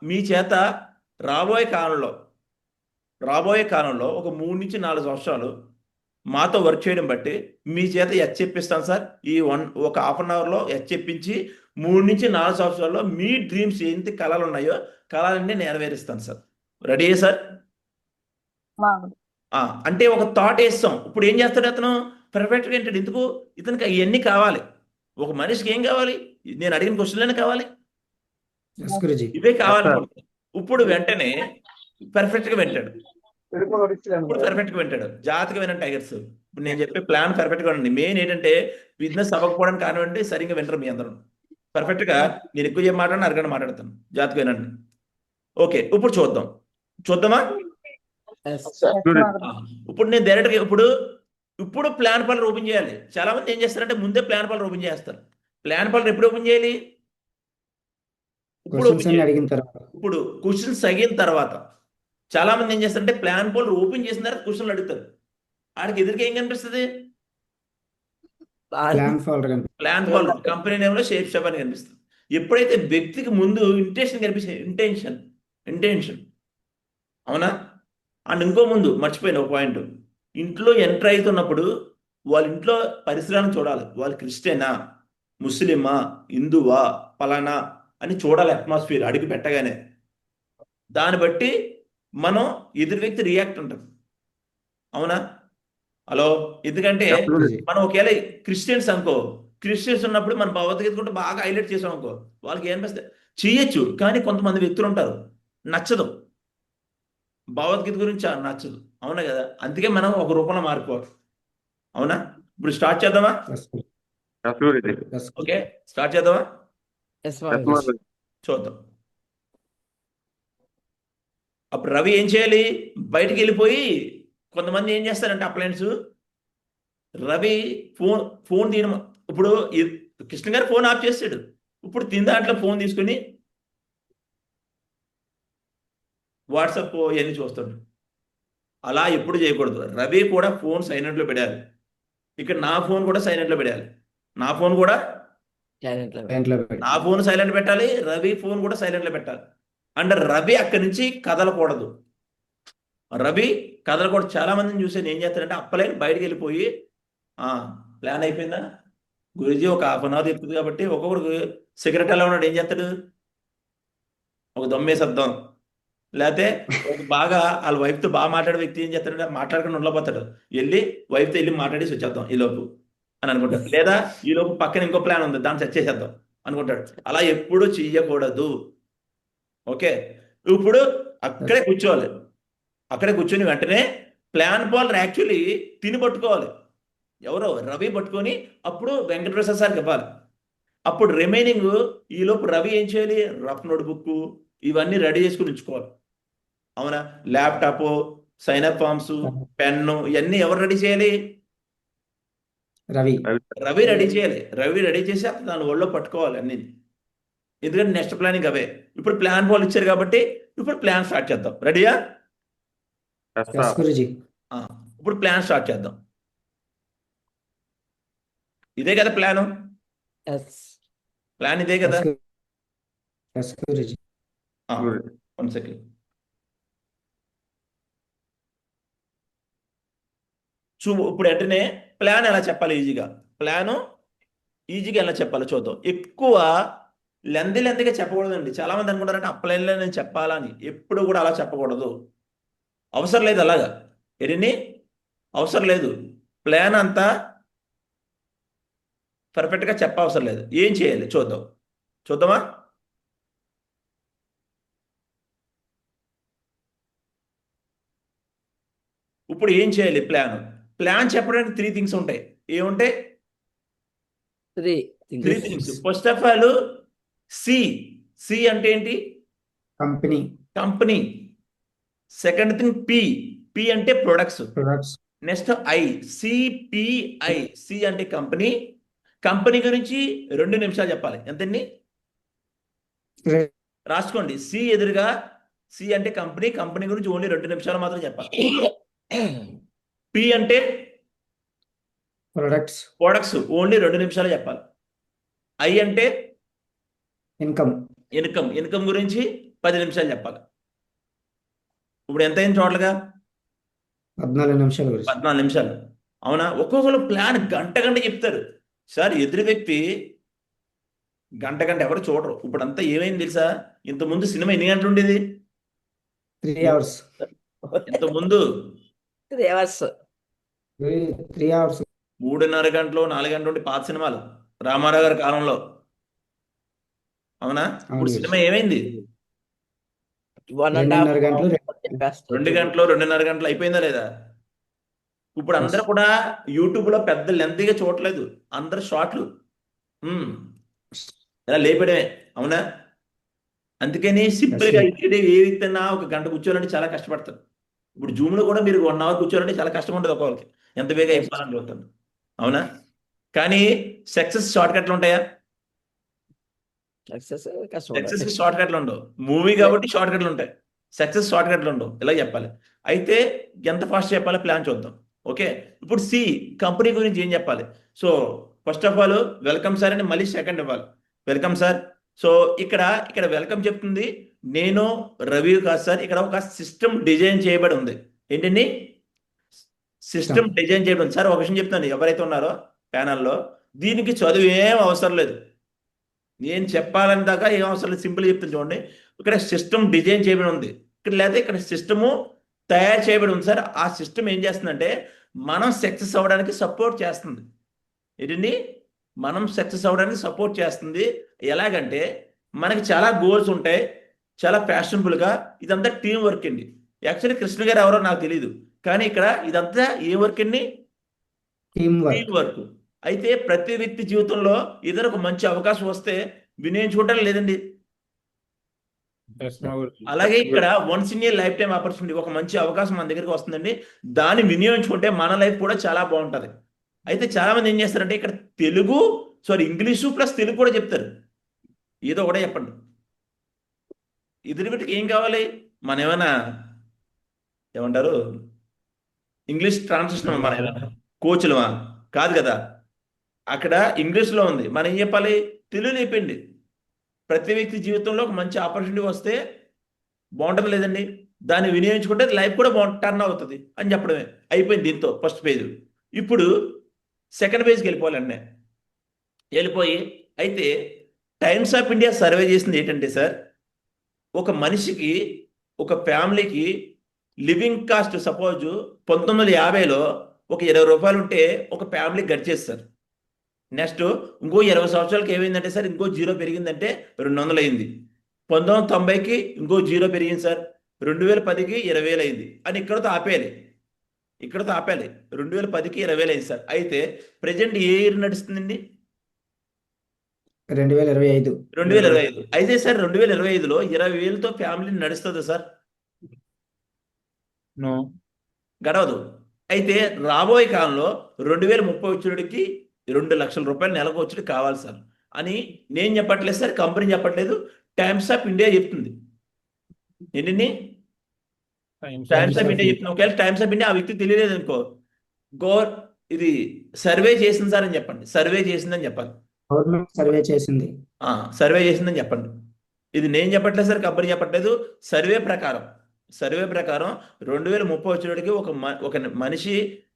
మీ చేత రాబోయే కాలంలో ఒక 3 నుంచి 4 సంవత్సరాలు మాతో వర్క్ చేయడం బట్టి మీ చేత చెప్పిస్తాను సార్. ఒక హాఫ్ అన్ అవర్లో చెప్పించి 3 నుంచి 4 సంవత్సరాల్లో మీ డ్రీమ్స్ ఏంటి కళలు ఉన్నాయో కళలన్నీ నెరవేరుస్తాను సార్. Ready sir? అంటే ఒక థాట్ వేస్తాం. ఇప్పుడు ఏం చేస్తాడు అతను? పర్ఫెక్ట్గా ఏంటాడు. ఎందుకు? ఇతనికి ఇవన్నీ కావాలి. ఒక మనిషికి ఏం కావాలి? నేను అడిగిన క్వశ్చన్లనే కావాలి, Yes, గురుజీ. ఇవే కావాలి. ఇప్పుడు వెంటనే పర్ఫెక్ట్గా వింటాడు. జాగ్రత్తగా వినండి టైగర్స్. ఇప్పుడు నేను చెప్పే ప్లాన్ పర్ఫెక్ట్గా ఉండండి. మెయిన్ ఏంటంటే బిజినెస్ అవ్వకపోవడానికి కారణం అంటే సరిగ్గా వింటారు మీ అందరం. పర్ఫెక్ట్గా నేను ఎక్కువ చెప్పి మాట్లాడిన అరగంట మాట్లాడతాను. జాగ్రత్తగా వినండి. ఓకే. ఇప్పుడు చూద్దామా? ఇప్పుడు నేను డైరెక్ట్గా ఇప్పుడు ప్లాన్ పాలర్ ఓపెన్ చేయాలి. చాలా మంది ఏం చేస్తారంటే ముందే ప్లాన్ పాలర్ ఓపెన్ చేస్తారు. ప్లాన్ పాలర్ ఎప్పుడు ఓపెన్ చేయాలి? Questions అన్ని అడిగిన తర్వాత. ఇప్పుడు క్వశ్చన్స్ అడిగిన తర్వాత చాలా మంది ఏం చేస్తారంటే ప్లాన్ పాలర్ ఓపెన్ చేసిన తర్వాత క్వశ్చన్లు అడుగుతారు. ఆడికి ఎదురుగా ఏం కనిపిస్తుంది? Plan folder కనిపి- ప్లాన్ పాలర్ కంపెనీ నేమ్లో షేప్ షాప్ అని కనిపిస్తుంది. ఎప్పుడైతే వ్యక్తికి ముందు ఇంటెన్షన్ కనిపిస్తే ఇంటెన్షన్ అవునా? అండ్ ఇంకో ముందు మర్చిపోయిన ఒక పాయింట్, ఇంట్లో ఎంటర్ అవుతున్నప్పుడు వాళ్ళ ఇంట్లో పరిసరాలను చూడాలి. వాళ్ళు క్రిస్టియనా, ముస్లిమా, హిందువా, పలానా అని చూడాలి. అట్మాస్ఫియర్ అడుగు పెట్టగానే దాన్ని బట్టి మనం ఎదురు వ్యక్తి రియాక్ట్ ఉంటుంది. అవునా? హలో. ఎందుకంటే మనం ఒకవేళ క్రిస్టియన్స్ ఉన్నప్పుడు మన భగవద్గీత కూడా బాగా హైలైట్ చేసాం అనుకో, వాళ్ళకి ఏమనిపిస్తే చేయొచ్చు. కానీ కొంతమంది వ్యక్తులు ఉంటారు నచ్చదు, భగవద్గీత గురించి నచ్చదు. అవునా కదా? అందుకే మనం ఒక రూపంలో మారిపోవాలి. అవునా? ఇప్పుడు స్టార్ట్ చేద్దామా? Yes, Guruji. Yes, okay, start చేద్దామా? గురుజీ. చూద్దాం. అప్పుడు రవి ఏం చేయాలి? బయటికి వెళ్ళిపోయి కొంతమంది ఏం చేస్తారంటే అప్లయన్స్ రవి ఫోన్ తీయడం. ఇప్పుడు కృష్ణ గారు ఫోన్ ఆఫ్ చేసాడు. ఇప్పుడు తిని దాంట్లో ఫోన్ తీసుకుని వాట్సాప్ ఇవన్నీ చూస్తాడు. అలా ఎప్పుడు చేయకూడదు. రవి కూడా ఫోన్ సైలెంట్లో పెట్టాలి. ఇక్కడ నా ఫోన్ కూడా సైలెంట్లో పెట్టాలి. నా ఫోన్ సైలెంట్ పెట్టాలి. రవి ఫోన్ కూడా సైలెంట్లో పెట్టాలి. అండ్ రవి అక్కడి నుంచి కదలకూడదు. చాలా మందిని చూసాను ఏం చేస్తారంటే అప్పలైన బయటకు వెళ్ళిపోయి ప్లాన్ అయిపోయిందా గురూజీ ఒక హాఫ్ అన్ అవర్ చెప్తుంది కాబట్టి ఒక్కొక్కరికి సిగరెట్ ఎలా ఉన్నాడు ఏం చేస్తాడు? ఒక దొమ్మేసేద్దాం. లేకపోతే బాగా వాళ్ళ వైఫ్తో బాగా మాట్లాడే వ్యక్తి ఏం చేస్తాడంటే మాట్లాడకుండా ఉండలేకపోతాడు. వైఫ్తో వెళ్ళి మాట్లాడేసి వచ్చేద్దాం ఈలోపు అని అనుకుంటాడు. లేదా ఈలోపు పక్కన ఇంకో ప్లాన్ ఉంది దాన్ని సెట్ చేసేద్దాం అనుకుంటాడు. అలా ఎప్పుడు చెయ్యకూడదు. ఓకే. ఇప్పుడు అక్కడే కూర్చొని వెంటనే ప్లాన్ పాలర్ యాక్చువల్లీ తిని పట్టుకోవాలి. ఎవరో రవి పట్టుకొని అప్పుడు వెంకటప్రసాద్ సార్కి ఇవ్వాలి. అప్పుడు రిమైనింగ్ ఈలోపు రవి ఏం చేయాలి? రఫ్ నోట్బుక్ ఇవన్నీ రెడీ చేసుకుని ఉంచుకోవాలి. అవునా? Laptop, sign up forms, pen ఇవన్నీ ఎవరు రెడీ చేయాలి? రవి. రవి రెడీ చేయాలి. రవి రెడీ చేసి అతను దాని ఒళ్ళో పట్టుకోవాలి అన్ని. ఎందుకంటే నెక్స్ట్ ప్లానింగ్ అవే. ఇప్పుడు ప్లాన్ వాళ్ళు ఇచ్చారు కాబట్టి ఇప్పుడు ప్లాన్ స్టార్ట్ చేద్దాం. రెడీయా? ఎస్ గురుజీ. ఇప్పుడు ప్లాన్ స్టార్ట్ చేద్దాం. ఇదే కదా ప్లాను? ఎస్ ప్లాన్ ఇదే కదా? ఎస్ గురుజీ. One second. ఇప్పుడు వెంటనే ప్లాన్ ఎలా చెప్పాలి ఈజీగా? ప్లాను ఈజీగా ఎలా చెప్పాలో చూద్దాం. ఎక్కువ లెంతీగా చెప్పకూడదండి. చాలా మంది అనుకుంటారంటే అప్లైన్లో నేను చెప్పాలని. ఎప్పుడు కూడా అలా చెప్పకూడదు. అవసరం లేదు అలాగా. ఎన్ని అవసరం లేదు. ప్లాన్ అంతా పర్ఫెక్ట్గా చెప్పవసరం లేదు. ఏం చేయాలి చూద్దామా? ఇప్పుడు ఏం చేయాలి? ప్లాన్ చెప్పడానికి 3 థింగ్స్ ఉంటాయి. ఏముంటాయి? 3 3 things. First of all C అంటే ఏంటి? కంపెనీ. సెకండ్ థింగ్ పి అంటే ప్రొడక్ట్స్. Next CPI. సి అంటే కంపెనీ గురించి 2 నిమిషాలు చెప్పాలి. ఎంతండి? రాసుకోండి. సి ఎదురుగా సి అంటే కంపెనీ గురించి ఓన్లీ 2 నిమిషాలు మాత్రం చెప్పాలి. పి అంటే ప్రొడక్ట్స్ ఓన్లీ 2 నిమిషాలు చెప్పాలి. ఐ అంటే ఇన్కమ్ గురించి 10 నిమిషాలు చెప్పాలి. ఇప్పుడు ఎంత అయింది టోటల్గా? 14 నిమిషాలు. 14 నిమిషాలు. అవునా? ఒక్కొక్కరు ప్లాన్ గంట చెప్తారు సార్. ఎదురు వ్యక్తి గంట ఎవరు చూడరు. ఇప్పుడు అంతా ఏమైంది తెలుసా? ఇంతకుముందు సినిమా ఎన్ని గంటలు ఉండేది? 3 hours. ఇంతకుముందు 3 hours. 3 hours. 3.5 గంటలు 4 గంటలు ఉండి పాత సినిమాలు రామారావు గారి కాలంలో. అవునా? ఇప్పుడు సినిమా ఏమైంది? 1.5 గంటలు. 2 గంటలు 2.5 గంటలు అయిపోయిందా లేదా? ఇప్పుడు అందరూ కూడా యూట్యూబ్ లో పెద్ద లెంతీగా చూడట్లేదు. అందరు షార్ట్లు ఇలా లేపడమే. అవునా? అందుకని సింపుల్ గా ఇక్కడ ఏ వ్యక్తి అన్నా 1 గంట కూర్చోవాలంటే చాలా కష్టపడతారు. ఇప్పుడు జూమ్ లో కూడా మీరు 1 hour కూర్చోవాలంటే చాలా కష్టం ఉంటుంది ఒక్కొక్కరికి. ఎంత బేగా అయిపోవాలని చూస్తారు. అవునా? కానీ సక్సెస్ షార్ట్ కట్లు ఉంటాయా? సక్సెస్ షార్ట్ కట్లు ఉండవు. మూవీ కాబట్టి షార్ట్ కట్లు ఉంటాయి. సక్సెస్ షార్ట్ కట్లు ఉండవు. ఇలా చెప్పాలి. అయితే ఎంత ఫాస్ట్ చెప్పాలో ప్లాన్ చూద్దాం. ఓకే. ఇప్పుడు కంపెనీ గురించి ఏం చెప్పాలి? So first of all welcome sir అని మళ్ళీ సెకండ్ ఇవ్వాలి. Welcome sir. సో ఇక్కడ వెల్కమ్ చెప్తుంది నేను రవి కాదు సార్. ఇక్కడ ఒక సిస్టమ్ డిజైన్ చేయబడి ఉంది. ఏంటండి? సిస్టమ్ డిజైన్ చేయబడి ఉంది సార్. ఒక విషయం చెప్తాను, ఎవరైతే ఉన్నారో ప్యానల్లో దీనికి చదువు ఏం అవసరం లేదు. నేను చెప్పాలని దాకా ఏం అవసరం లేదు. సింపుల్ చెప్తాను చూడండి. ఇక్కడ సిస్టమ్ డిజైన్ చేయబడి ఉంది. ఇక్కడ సిస్టము తయారు చేయబడి ఉంది సార్. ఆ సిస్టమ్ ఏం చేస్తుందంటే మనం సక్సెస్ అవ్వడానికి సపోర్ట్ చేస్తుంది. ఏంటండి? మనం సక్సెస్ అవ్వడానికి సపోర్ట్ చేస్తుంది. ఎలాగంటే మనకి చాలా గోల్స్ ఉంటాయి, చాలా ప్యాషనబుల్గా. ఇదంతా టీం వర్క్ అండి. యాక్చువల్లీ కృష్ణ గారు ఎవరో నాకు తెలియదు, కానీ ఇక్కడ ఇదంతా ఏ వర్క్ అండి? Team work. అయితే ప్రతి వ్యక్తి జీవితంలో ఏదైనా ఒక మంచి అవకాశం వస్తే వినియోగించుకుంటాం లేదండి? అలాగే ఇక్కడ once in a life time opportunity, ఒక మంచి అవకాశం మన దగ్గరికి వస్తుందండి. దాన్ని వినియోగించుకుంటే మన లైఫ్ కూడా చాలా బాగుంటుంది. అయితే చాలా మంది ఏం చేస్తారంటే ఇక్కడ ఇంగ్లీషు ప్లస్ తెలుగు కూడా చెప్తారు. ఏదో ఒకటే చెప్పండి. ఎదురు వీటికి ఏం కావాలి? మనం ఏమంటారు? ఇంగ్లీష్ ట్రాన్స్లేషన్ మన కోచ్లమా? కాదు కదా. అక్కడ ఇంగ్లీష్లో ఉంది. మనం ఏం చెప్పాలి? తెలుగు అయిపోయింది. ప్రతి వ్యక్తి జీవితంలో ఒక మంచి ఆపర్చునిటీ వస్తే బాగుంటుంది లేదండి? దాన్ని వినియోగించుకుంటే లైఫ్ కూడా టర్న్ అవుతుంది అని చెప్పడమే. అయిపోయింది దీంతో ఫస్ట్ పేజ్. ఇప్పుడు సెకండ్ పేజ్కి వెళ్ళిపోవాలండి. వెళ్ళిపోయి అయితే టైమ్స్ ఆఫ్ ఇండియా సర్వే చేసింది ఏంటంటే సార్, ఒక మనిషికి, ఒక ఫ్యామిలీకి లివింగ్ కాస్ట్ సపోజ్ 1950లో ఒక 20 రూపాయలు ఉంటే ఒక ఫ్యామిలీ గడిచేస్తారు. నెక్స్ట్ ఇంకో 20 సంవత్సరాలకి ఏమైందంటే సార్ ఇంకో 0 పెరిగిందంటే 200 అయింది. 1990కి ఇంకో 0 పెరిగింది సార్. 2010కి 20,000 అయింది అని ఇక్కడతో ఆపేయాలి. 2010కి 20,000 అయింది సార్. అయితే ప్రజెంట్ ఏ ఇయర్ నడుస్తుందండి? 2025. 2025. అయితే సార్ 2025లో 20,000తో ఫ్యామిలీ నడుస్తుందా సార్? No. గడవదు. అయితే రాబోయే కాలంలో 2030 వచ్చేటికి 2 లక్షల రూపాయలు నెలకు వచ్చి కావాలి సార్ అని నేను చెప్పట్లేదు సార్, కంపెనీ చెప్పట్లేదు, టైమ్స్ ఆఫ్ ఇండియా చెప్తుంది. ఏంటండి? టైమ్స్ ఆఫ్ ఇండియా చెప్తుంది. ఒకవేళ టైమ్స్ ఆఫ్ ఇండియా ఆ వ్యక్తికి తెలియలేదు అనుకో, ఇది సర్వే చేసింది సార్ అని చెప్పండి, సర్వే చేసిందని చెప్పాలి. గవర్నమెంట్ సర్వే చేసింది. సర్వే చేసిందని చెప్పండి. ఇది నేను చెప్పట్లేదు సార్, కంపెనీ చెప్పట్లేదు, సర్వే ప్రకారం 2030 వచ్చేటికి ఒక మనిషి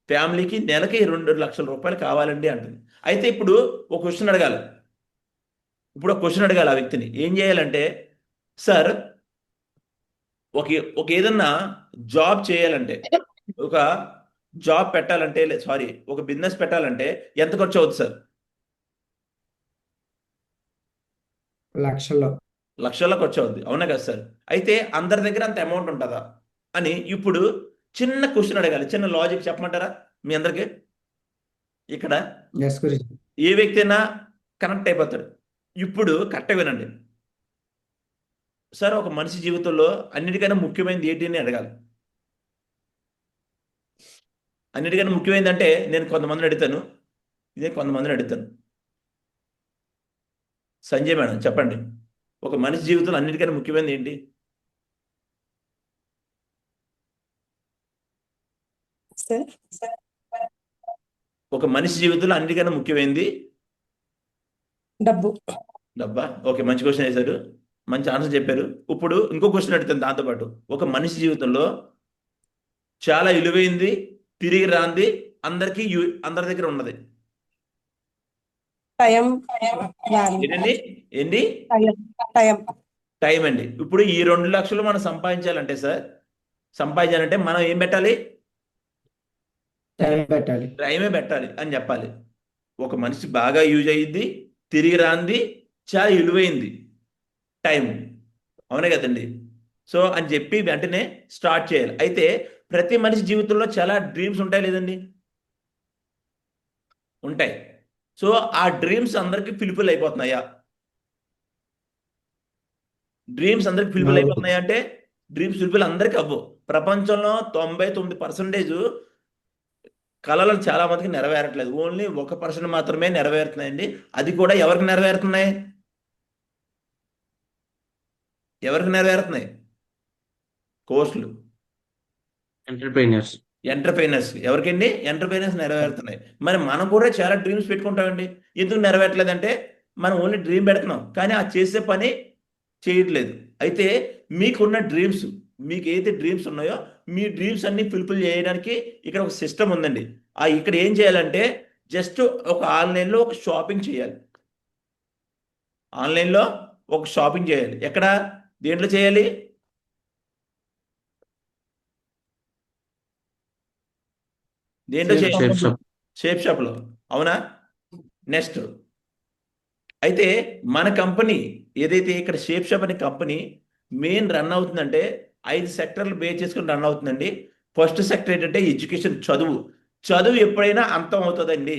ఫ్యామిలీకి నెలకి 2 లక్షల రూపాయలు కావాలండి అంటుంది. అయితే ఇప్పుడు ఒక క్వశ్చన్ అడగాలి, ఆ వ్యక్తిని ఏం చేయాలంటే, సార్ ఒక ఏదన్నా జాబ్ చేయాలంటే, ఒక జాబ్ పెట్టాలంటే, ఒక బిజినెస్ పెట్టాలంటే ఎంత ఖర్చు అవుతుంది సార్? లక్షల్లో ఖర్చు అవుద్ది, అవునా కదా సార్? అయితే అందరి దగ్గర అంత అమౌంట్ ఉంటుందా అని ఇప్పుడు చిన్న క్వశ్చన్ అడగాలి, చిన్న లాజిక్ చెప్పమంటారా మీ అందరికి? ఇక్కడ ఎస్ గురుజీ. ఏ వ్యక్తి అయినా కనెక్ట్ అయిపోతాడు. ఇప్పుడు కరెక్ట్గా వినండి సార్, ఒక మనిషి జీవితంలో అన్నిటికైనా ముఖ్యమైనది ఏంటి అని అడగాలి. అన్నిటికైనా ముఖ్యమైనది అంటే నేను కొంతమందిని అడుగుతాను. సంజయ్ మేడం చెప్పండి, ఒక మనిషి జీవితంలో అన్నిటికైనా ముఖ్యమైనది ఏంటి? ఒక మనిషి జీవితంలో అన్నిటికైనా ముఖ్యమైనది డబ్బా. ఓకే, మంచి క్వశ్చన్ వేశారు, మంచి ఆన్సర్ చెప్పారు. ఇప్పుడు ఇంకో క్వశ్చన్ అడుగుతాను దాంతోపాటు, ఒక మనిషి జీవితంలో చాలా విలువైంది, తిరిగి రాంది, అందరి దగ్గర ఉన్నది ఏంటి? టైం అండి. ఇప్పుడు ఈ 2 లక్షలు మనం సంపాదించాలంటే మనం ఏం పెట్టాలి? టైమే పెట్టాలి అని చెప్పాలి. ఒక మనిషి బాగా యూజ్ అయ్యింది, తిరిగి రాంది, చాలా విలువైంది టైం, అవునే కదండి? సో అని చెప్పి వెంటనే స్టార్ట్ చేయాలి. అయితే ప్రతి మనిషి జీవితంలో చాలా డ్రీమ్స్ ఉంటాయి లేదండి? ఉంటాయి. సో ఆ డ్రీమ్స్ అందరికి ఫుల్ఫిల్ అయిపోతున్నాయా? డ్రీమ్స్ అందరికి ఫుల్ఫిల్ అయిపోతున్నాయా అంటే డ్రీమ్స్ ఫుల్ఫిల్ అందరికి అవ్వవు. ప్రపంచంలో 99% కళలు చాలా మందికి నెరవేరట్లేదు, ఓన్లీ 1% మాత్రమే నెరవేరుతున్నాయండి. అది కూడా ఎవరికి నెరవేరుతున్నాయి? కోర్సులు, ఎంటర్ప్రైనర్స్. ఎవరికండి? ఎంటర్ప్రైనర్స్ నెరవేరుతున్నాయి. మరి మనం కూడా చాలా డ్రీమ్స్ పెట్టుకుంటామండి, ఎందుకు నెరవేరట్లేదంటే మనం ఓన్లీ డ్రీమ్ పెడుతున్నాం కానీ ఆ చేసే పని చేయట్లేదు. అయితే మీకున్న డ్రీమ్స్, మీకు ఏదైతే డ్రీమ్స్ ఉన్నాయో మీ డ్రీమ్స్ అన్ని ఫుల్ఫిల్ చేయడానికి ఇక్కడ ఒక సిస్టమ్ ఉందండి. ఇక్కడ ఏం చేయాలంటే జస్ట్ ఒక ఆన్లైన్లో ఒక షాపింగ్ చేయాలి. ఎక్కడ? దేంట్లో చేయాలి? షేప్ షాప్లో, అవునా? నెక్స్ట్ అయితే మన కంపెనీ ఏదైతే ఇక్కడ షేప్ షాప్ అనే కంపెనీ మెయిన్ రన్ అవుతుందంటే 5 సెక్టర్లు బేస్ చేసుకుని రన్ అవుతుందండి. ఫస్ట్ సెక్టర్ ఏంటంటే ఎడ్యుకేషన్, చదువు ఎప్పుడైనా అంతం అవుతుందండి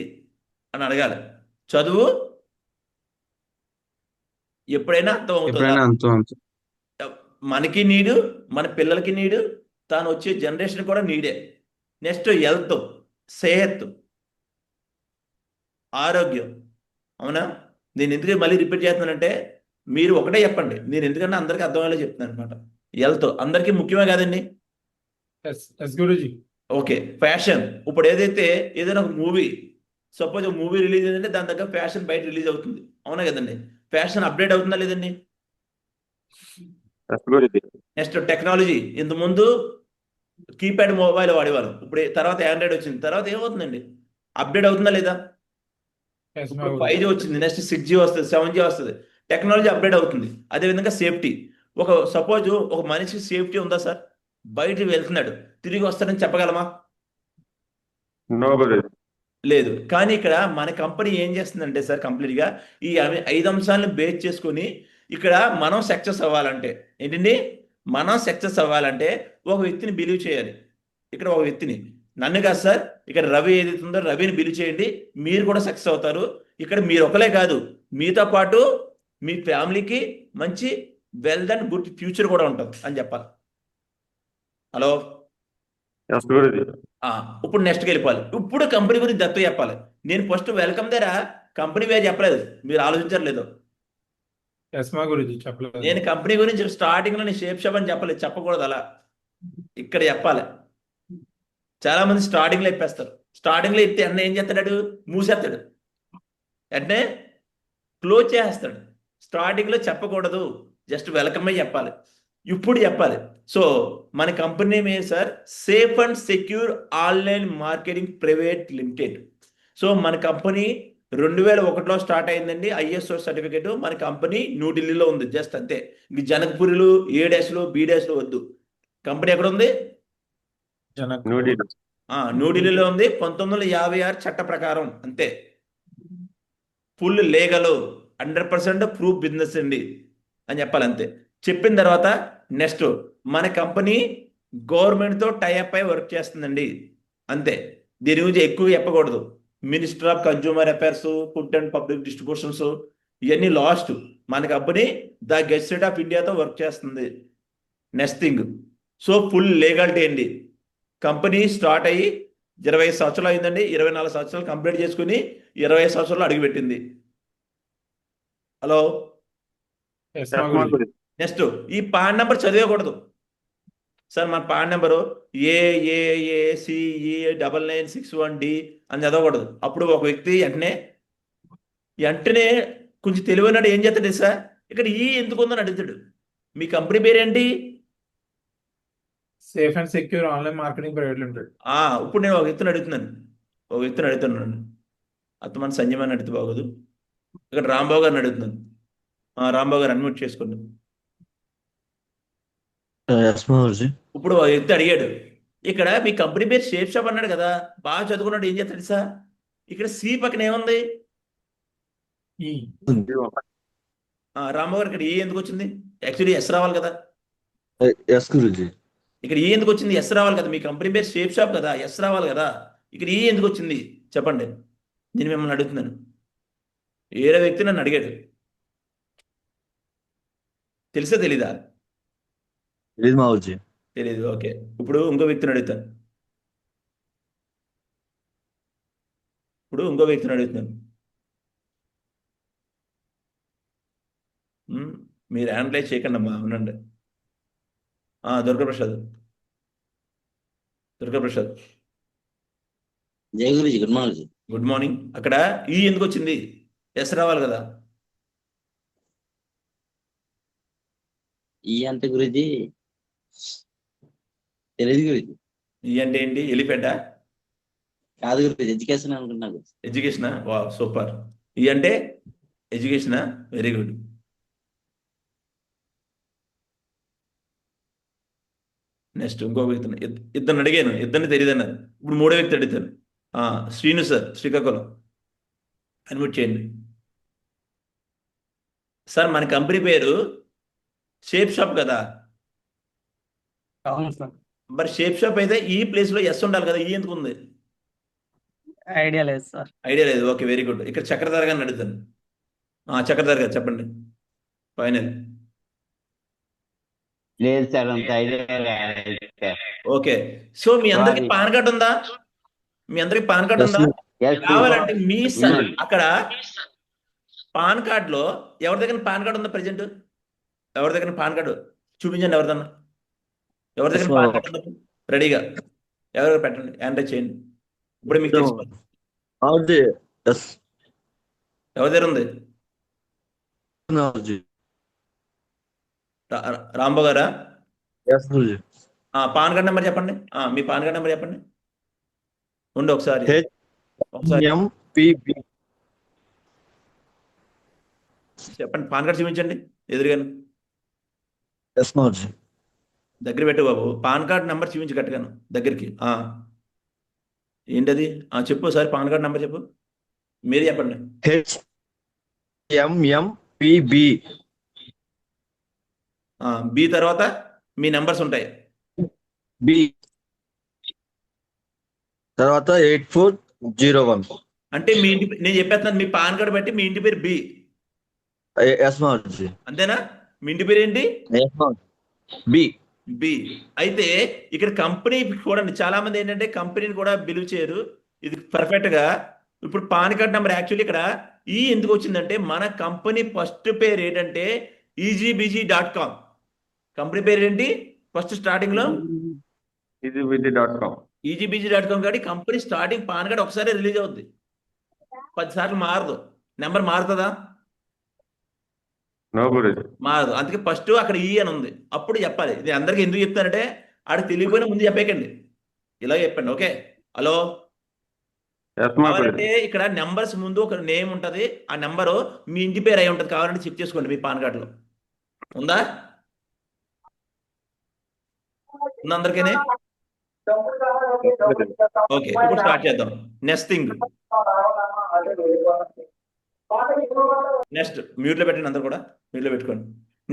అని అడగాలి. చదువు ఎప్పుడైనా అంతం అవుతుంది. మనకి నీడు, మన పిల్లలకి నీడు, తాను వచ్చే జనరేషన్ కూడా నీడే. నెక్స్ట్ హెల్త్, సేహత్, ఆరోగ్యం, అవునా? నేను ఎందుకు మళ్ళీ రిపీట్ చేస్తున్నానంటే మీరు ఒకటే చెప్పండి, నేను ఎందుకంటే అందరికీ అర్థమయ్యేలా చెప్తున్నాను అనమాట. హెల్త్ అందరికీ ముఖ్యమే కాదండి? Okay, fashion. ఇప్పుడు ఏదైనా ఒక మూవీ, సపోజ్ మూవీ రిలీజ్ అయిందంటే దాని దగ్గర ఫ్యాషన్ బయట రిలీజ్ అవుతుంది, అవునా కదండి? ఫ్యాషన్ అప్డేట్ అవుతుందా లేదండి? Next technology. ఇంతకుముందు కీప్యాడ్ మొబైల్ వాడేవారు, ఇప్పుడు తర్వాత ఆండ్రాయిడ్ వచ్చింది, తర్వాత ఏమవుతుందండి? అప్డేట్ అవుతుందా లేదా? 5G వచ్చింది, నెక్స్ట్ 6G వస్తుంది, 7G వస్తుంది, టెక్నాలజీ అప్డేట్ అవుతుంది. అదేవిధంగా సేఫ్టీ. సపోజ్ ఒక మనిషికి సేఫ్టీ ఉందా సార్? బయటికి వెళ్తున్నాడు, తిరిగి వస్తాడని చెప్పగలమా? లేదు. కానీ ఇక్కడ మన కంపెనీ ఏం చేస్తుందంటే సార్, కంప్లీట్గా ఈ 5 అంశాలను బేస్ చేసుకొని ఇక్కడ మనం సక్సెస్ అవ్వాలంటే ఏంటండి? మనం సక్సెస్ అవ్వాలంటే ఒక వ్యక్తిని బిలీవ్ చేయాలి. ఇక్కడ ఒక వ్యక్తిని, నన్ను కాదు సార్, ఇక్కడ రవి ఏదైతే ఉందో రవిని బిలీవ్ చేయండి, మీరు కూడా సక్సెస్ అవుతారు. ఇక్కడ మీరు ఒకలే కాదు, మీతో పాటు మీ ఫ్యామిలీకి మంచి వెల్త్ అండ్ గుడ్ ఫ్యూచర్ కూడా ఉంటుంది అని చెప్పాలి. Hello, yes Guruji. ఇప్పుడు నెక్స్ట్కి వెళ్ళిపోవాలి. ఇప్పుడు కంపెనీ గురించి దత్తు చెప్పాలి. నేను ఫస్ట్ వెల్కమ్ దగ్గర కంపెనీ పేరు చెప్పలేదు, మీరు ఆలోచించలేదు. ఎస్ మా గురుజీ చెప్పలేదు. నేను కంపెనీ గురించి స్టార్టింగ్ లో నేను షేప్ షాప్ అని చెప్పలేదు, చెప్పకూడదు అలా, ఇక్కడ చెప్పాలి. చాలా మంది స్టార్టింగ్ లో ఇప్పేస్తారు. స్టార్టింగ్ లో ఇస్తే అన్న ఏం చేస్తాడు, మూసేస్తాడు, అంటే క్లోజ్ చేస్తాడు. స్టార్టింగ్ లో చెప్పకూడదు, జస్ట్ వెల్కమ్ అయ్యి చెప్పాలి, ఇప్పుడు చెప్పాలి. సో మన కంపెనీ నేమ్ ఏంటి sir? Safe and secure online marketing private limited. So మన కంపెనీ 2001లో స్టార్ట్ అయిందండి. ISO certificate. మన కంపెనీ న్యూఢిల్లీలో ఉంది, జస్ట్ అంతే. మీ జనక్పూర్లు ఏడేస్లు బీడేస్లు వద్దు. కంపెనీ ఎక్కడ ఉంది? జనక్ న్యూఢిల్లీలో ఉంది. 1956 చట్ట ప్రకారం, అంతే. ఫుల్ లీగల్, 100% ప్రూఫ్ బిజినెస్ అండి అని చెప్పాలి, అంతే. చెప్పిన తర్వాత నెక్స్ట్ మన కంపెనీ గవర్నమెంట్తో టైఅప్ అయి వర్క్ చేస్తుందండి, అంతే. దీని గురించి ఎక్కువ చెప్పకూడదు. Minister of consumer affairs, food and public distributions, ఇవన్నీ లాస్ట్. మన కంపెనీ ద గెజెట్ ఆఫ్ ఇండియాతో వర్క్ చేస్తుంది. Next thing, so full legality అండి. కంపెనీ స్టార్ట్ అయ్యి 25 సంవత్సరాలు అయిందండి. 24 సంవత్సరాలు కంప్లీట్ చేసుకుని 25 సంవత్సరాలు అడుగుపెట్టింది. హలో, ఎస్ మా గురుజీ. నెక్స్ట్ ఈ పాన్ నెంబర్ చదివేయకూడదు సార్. మన పాన్ నెంబరు AAACE9961D అని చదవకూడదు. అప్పుడు ఒక వ్యక్తి వెంటనే కొంచెం తెలివైనడు ఏం చేస్తాడు సార్, ఇక్కడ ఎందుకు ఉందని అడుగుతాడు. మీ కంపెనీ పేరేంటి? Safe and secure online marketing private limited. ఇప్పుడు నేను ఒక వ్యక్తిని అడుగుతున్నాను. అతను మన సంజయ్ అడిగితే బాగోదు. ఇక్కడ రాంబాబు గారిని అడుగుతున్నాను. రాంబాబు గారు అన్మ్యూట్ చేసుకోండి. ఇప్పుడు ఒక వ్యక్తి అడిగాడు, ఇక్కడ మీ కంపెనీ పేరు షేప్ షాప్ అన్నాడు కదా, బాగా చదువుకున్నాడు, ఏం చేస్తాడు సార్? ఇక్కడ సి పక్కన ఏముంది? ఈ రాంబాబు గారు, ఇక్కడ ఎందుకు వచ్చింది? యాక్చువల్లీ ఎస్ రావాలి కదా. ఎస్ గురుజీ. ఇక్కడ ఎందుకు వచ్చింది? ఎస్ రావాలి కదా. మీ కంపెనీ పేరు షేప్ షాప్ కదా, ఎస్ రావాలి కదా. ఇక్కడ ఎందుకు వచ్చింది చెప్పండి. నేను మిమ్మల్ని అడుగుతున్నాను. వేరే వ్యక్తి నన్ను అడిగాడు, తెలుసా తెలీదా? లేదు మా గురుజీ. తెలీదు, ఓకే. ఇప్పుడు ఇంకో వ్యక్తిని అడుగుతాను. మీరు అనలైజ్ చేయకండి అమ్మా, అవునండి. దుర్గాప్రసాద్. జై Guruji, good morning. Good morning. అక్కడ ఎందుకు వచ్చింది? ఎస్ రావాలి కదా. ఈ అంటే గురుజీ తెలియదు గురుజీ. అంటే ఏంటి? ఎలిఫెంటా? కాదు గురుజీ, ఎడ్యుకేషన్ అనుకున్నా గురుజీ. ఎడ్యుకేషనా? వా, సూపర్. అంటే ఎడ్యుకేషనా? Very good. నెక్స్ట్ ఇంకో వ్యక్తిని, ఇద్దరిని అడిగాను, ఇద్దరిని తెలియదు అన్నారు. ఇప్పుడు మూడో వ్యక్తి అడుగుతాను. శ్రీను సార్, శ్రీకాకుళం, అన్మ్యూట్ చేయండి సార్. మన కంపెనీ పేరు షేప్ షాప్ కదా. అవును సార్. మరి షేప్ షాప్ అయితే ఈ ప్లేస్ లో ఎస్ ఉండాలి కదా, ఎందుకు ఉంది? ఐడియా లేదు సార్. ఐడియా లేదు, ఓకే, వెరీ గుడ్. ఇక్కడ చక్రధార గారిని అడుగుతాను. చక్రధార గారు చెప్పండి ఫైనల్. లేదు సార్, అంత ఐడియా. ఓకే, సో మీ అందరికి పాన్ కార్డు ఉందా? కావాలంటే మీ అక్కడ పాన్ కార్డ్ లో ఎవరి దగ్గర పాన్ కార్డు ఉందా? ప్రెజెంట్ ఎవరి దగ్గర పాన్ కార్డు చూపించండి. ఎవరి దగ్గర పాన్ కార్డు ఉందా? రెడీగా ఎవరు పెట్టండి, ఎంటర్ చేయండి. ఇప్పుడు మీకు తెలుసు ఎవరి దగ్గర ఉంది? రాంబాబు గారా? పాన్ కార్డ్ నెంబర్ చెప్పండి. మీ పాన్ కార్డ్ నెంబర్ చెప్పండి. ఉండి ఒకసారి చెప్పండి. పాన్ కార్డ్ చూపించండి ఎదురుగాను. దగ్గర పెట్టు బాబు. పాన్ కార్డ్ నెంబర్ చూపించి కట్టగాను దగ్గరికి. ఏంటది? చెప్పు సార్, పాన్ కార్డ్ నెంబర్ చెప్పు. మీరు చెప్పండి. బి తర్వాత మీ నెంబర్స్ ఉంటాయి. బి తర్వాత 8401. అంటే మీ ఇంటి, నేను చెప్పేస్తున్నాను, మీ పాన్ కార్డ్ బట్టి మీ ఇంటి పేరు బి. ఎస్ మావుజీ. అంతేనా? మీ ఇంటి పేరు ఏంటి? ఎస్ మావుజీ. బి. బి. అయితే ఇక్కడ కంపెనీ చూడండి, చాలా మంది ఏంటంటే కంపెనీని కూడా బిలీవ్ చేయరు. ఇది పర్ఫెక్ట్ గా ఇప్పుడు పాన్ కార్డ్ నెంబర్ యాక్చువల్లీ ఇక్కడ ఈ ఎందుకు వచ్చిందంటే మన కంపెనీ ఫస్ట్ పేరు ఏంటంటే egbg.com. కంపెనీ పేరు ఏంటి ఫస్ట్ స్టార్టింగ్ లో? egbg.com. egbg.com. కాబట్టి కంపెనీ స్టార్టింగ్ పాన్ కార్డ్ ఒకసారి రిలీజ్ అవుద్ది, 10 సార్లు మారదు. నెంబర్ మారుతుందా? నో గురుజీ. మారదు. అందుకే ఫస్ట్ అక్కడ ఈ అని ఉంది, అప్పుడు చెప్పాలి. ఇది అందరికి ఎందుకు చెప్తానంటే ఆడికి తెలియకపోయినా ముందు చెప్పేకండి, ఇలా చెప్పండి. Okay, hello. ఎస్ మా గురుజీ. కావాలంటే ఇక్కడ నెంబర్స్ ముందు ఒక నేమ్ ఉంటది, ఆ నెంబరు మీ ఇంటి పేరు అయి ఉంటది. కావాలంటే చెక్ చేసుకోండి మీ పాన్ కార్డులో ఉందా. ఉందా అందరికీ? ఓకే, ఇప్పుడు స్టార్ట్ చేద్దాం. నెక్స్ట్ థింగ్, నెక్స్ట్ మ్యూట్లో పెట్టండి, అందరు కూడా మ్యూట్లో పెట్టుకోండి.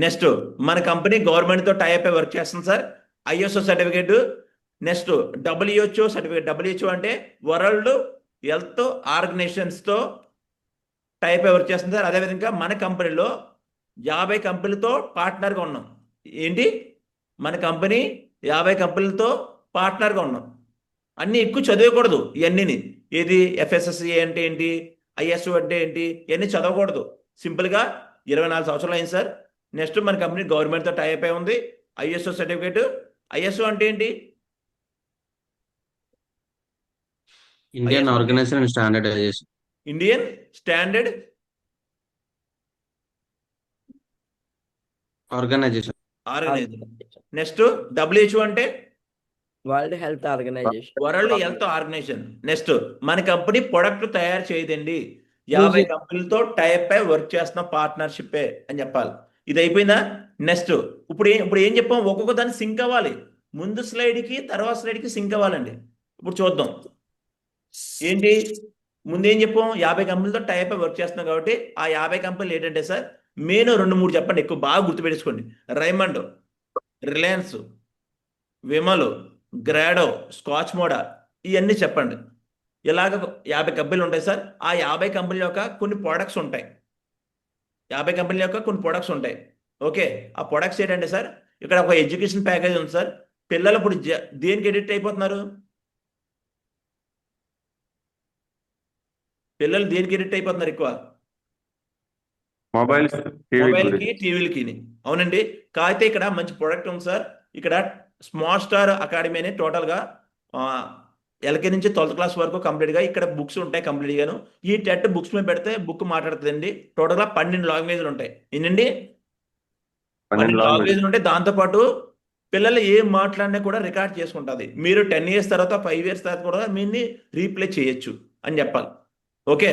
నెక్స్ట్ మన కంపెనీ గవర్నమెంట్ తో టైప్ అయి వర్క్ చేస్తుంది sir. ISO certificate. Next WHO certificate. WHO అంటే వరల్డ్ హెల్త్ ఆర్గనైజేషన్స్ తో టైప్ అయి వర్క్ చేస్తుంది సార్. అదేవిధంగా మన కంపెనీలో 50 కంపెనీలతో పార్ట్నర్గా ఉన్నాం. ఏంటి? మన కంపెనీ 50 కంపెనీలతో పార్ట్నర్గా ఉన్నాం. అన్నీ ఎక్కువ చదవకూడదు ఇవన్నీని. ఏది FSSA అంటే ఏంటి, ISO అంటే ఏంటి, ఇవన్నీ చదవకూడదు. సింపుల్గా 24 సంవత్సరాలు అయింది సార్. నెక్స్ట్ మన కంపెనీ గవర్నమెంట్తో టైప్ అయి ఉంది. ISO certificate. ISO అంటే ఏంటి? Indian organisation and standardisation. Indian standard organisation. Organisation. Next WHO అంటే world health organisation. World health organisation. Next మన కంపెనీ ప్రొడక్ట్ తయారు చేయదండి, 50 కంపెనీలతో టైప్ అయి వర్క్ చేస్తున్న పార్ట్నర్షిప్ అని చెప్పాలి. ఇది అయిపోయిందా? నెక్స్ట్ ఇప్పుడు ఏం చెప్పాం, ఒక్కొక్క దాన్ని సింక్ అవ్వాలి. ముందు స్లైడ్కి తర్వాత స్లైడ్కి సింక్ అవ్వాలండి. ఇప్పుడు చూద్దాం ఏంటి. ముందు ఏం చెప్పాం, 50 కంపెనీలతో టైప్ అయి వర్క్ చేస్తున్నాం కాబట్టి ఆ 50 కంపెనీలు ఏంటంటే సార్ మెయిన్ 2-3 చెప్పండి, ఎక్కువ బాగా గుర్తుపెట్టుకోండి. రైమండ్, రిలయన్స్, విమల్, గ్రాడో, స్కాచ్ మోడా, ఇవన్నీ చెప్పండి. ఇలాగ 50 కంపెనీలు ఉంటాయి సార్. ఆ 50 కంపెనీల యొక్క కొన్ని ప్రొడక్ట్స్ ఉంటాయి. 50 కంపెనీల యొక్క కొన్ని ప్రొడక్ట్స్ ఉంటాయి. ఓకే, ఆ ప్రొడక్ట్స్ ఏంటంటే సార్ ఇక్కడ ఒక ఎడ్యుకేషన్ ప్యాకేజ్ ఉంది సార్. పిల్లలు ఇప్పుడు దేనికి ఎడిక్ట్ అయిపోతున్నారు? పిల్లలు దేనికి ఎడిక్ట్ అయిపోతున్నారు ఎక్కువ? మొబైల్స్, మొబైల్కి, టీవీలకి. అవునండి. కాకపోతే ఇక్కడ మంచి ప్రొడక్ట్ ఉంది సార్. ఇక్కడ స్మార్ట్ స్టార్ అకాడమీ అని టోటల్గా LK నుంచి 12th క్లాస్ వరకు కంప్లీట్గా ఇక్కడ బుక్స్ ఉంటాయి కంప్లీట్గాను. ఈ టెట్ బుక్స్ మీద పెడితే బుక్ మాట్లాడుతుందండి. టోటల్గా 12 లాంగ్వేజ్లు ఉంటాయి. ఏంటండి? 12 లాంగ్వేజ్లు ఉంటాయి. దాంతోపాటు పిల్లలు ఏం మాట్లాడినా కూడా రికార్డ్ చేసుకుంటుంది. మీరు 10 years తర్వాత 5 years తర్వాత కూడా మీన్ని రీప్లే చేయొచ్చు అని చెప్పాలి. Okay,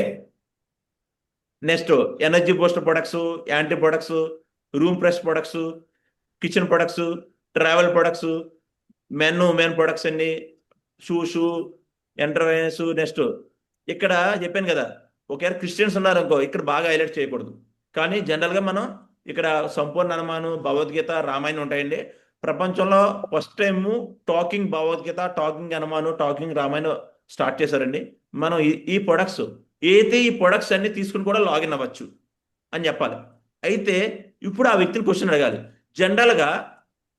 next energy booster products, anti products, room fresh products, kitchen products, travel products, women products అన్ని, షూస్, ఎంటర్ప్రైనర్స్. నెక్స్ట్ ఇక్కడ చెప్పాను కదా, ఒకవేళ క్రిస్టియన్స్ ఉన్నారు అనుకో ఇక్కడ బాగా హైలైట్ చేయకూడదు. కానీ జనరల్గా మనం ఇక్కడ సంపూర్ణ హనుమాను, భగవద్గీత, రామాయణం ఉంటాయండి. ప్రపంచంలో first time talking Bhagavad Gita, talking Hanuman, talking Ramayanam start చేశారండి. మనం ఈ ప్రొడక్ట్స్ అయితే ఈ ప్రొడక్ట్స్ అన్ని తీసుకుని కూడా లాగిన్ అవ్వచ్చు అని చెప్పాలి. అయితే ఇప్పుడు ఆ వ్యక్తిని క్వశ్చన్ అడగాలి. జనరల్గా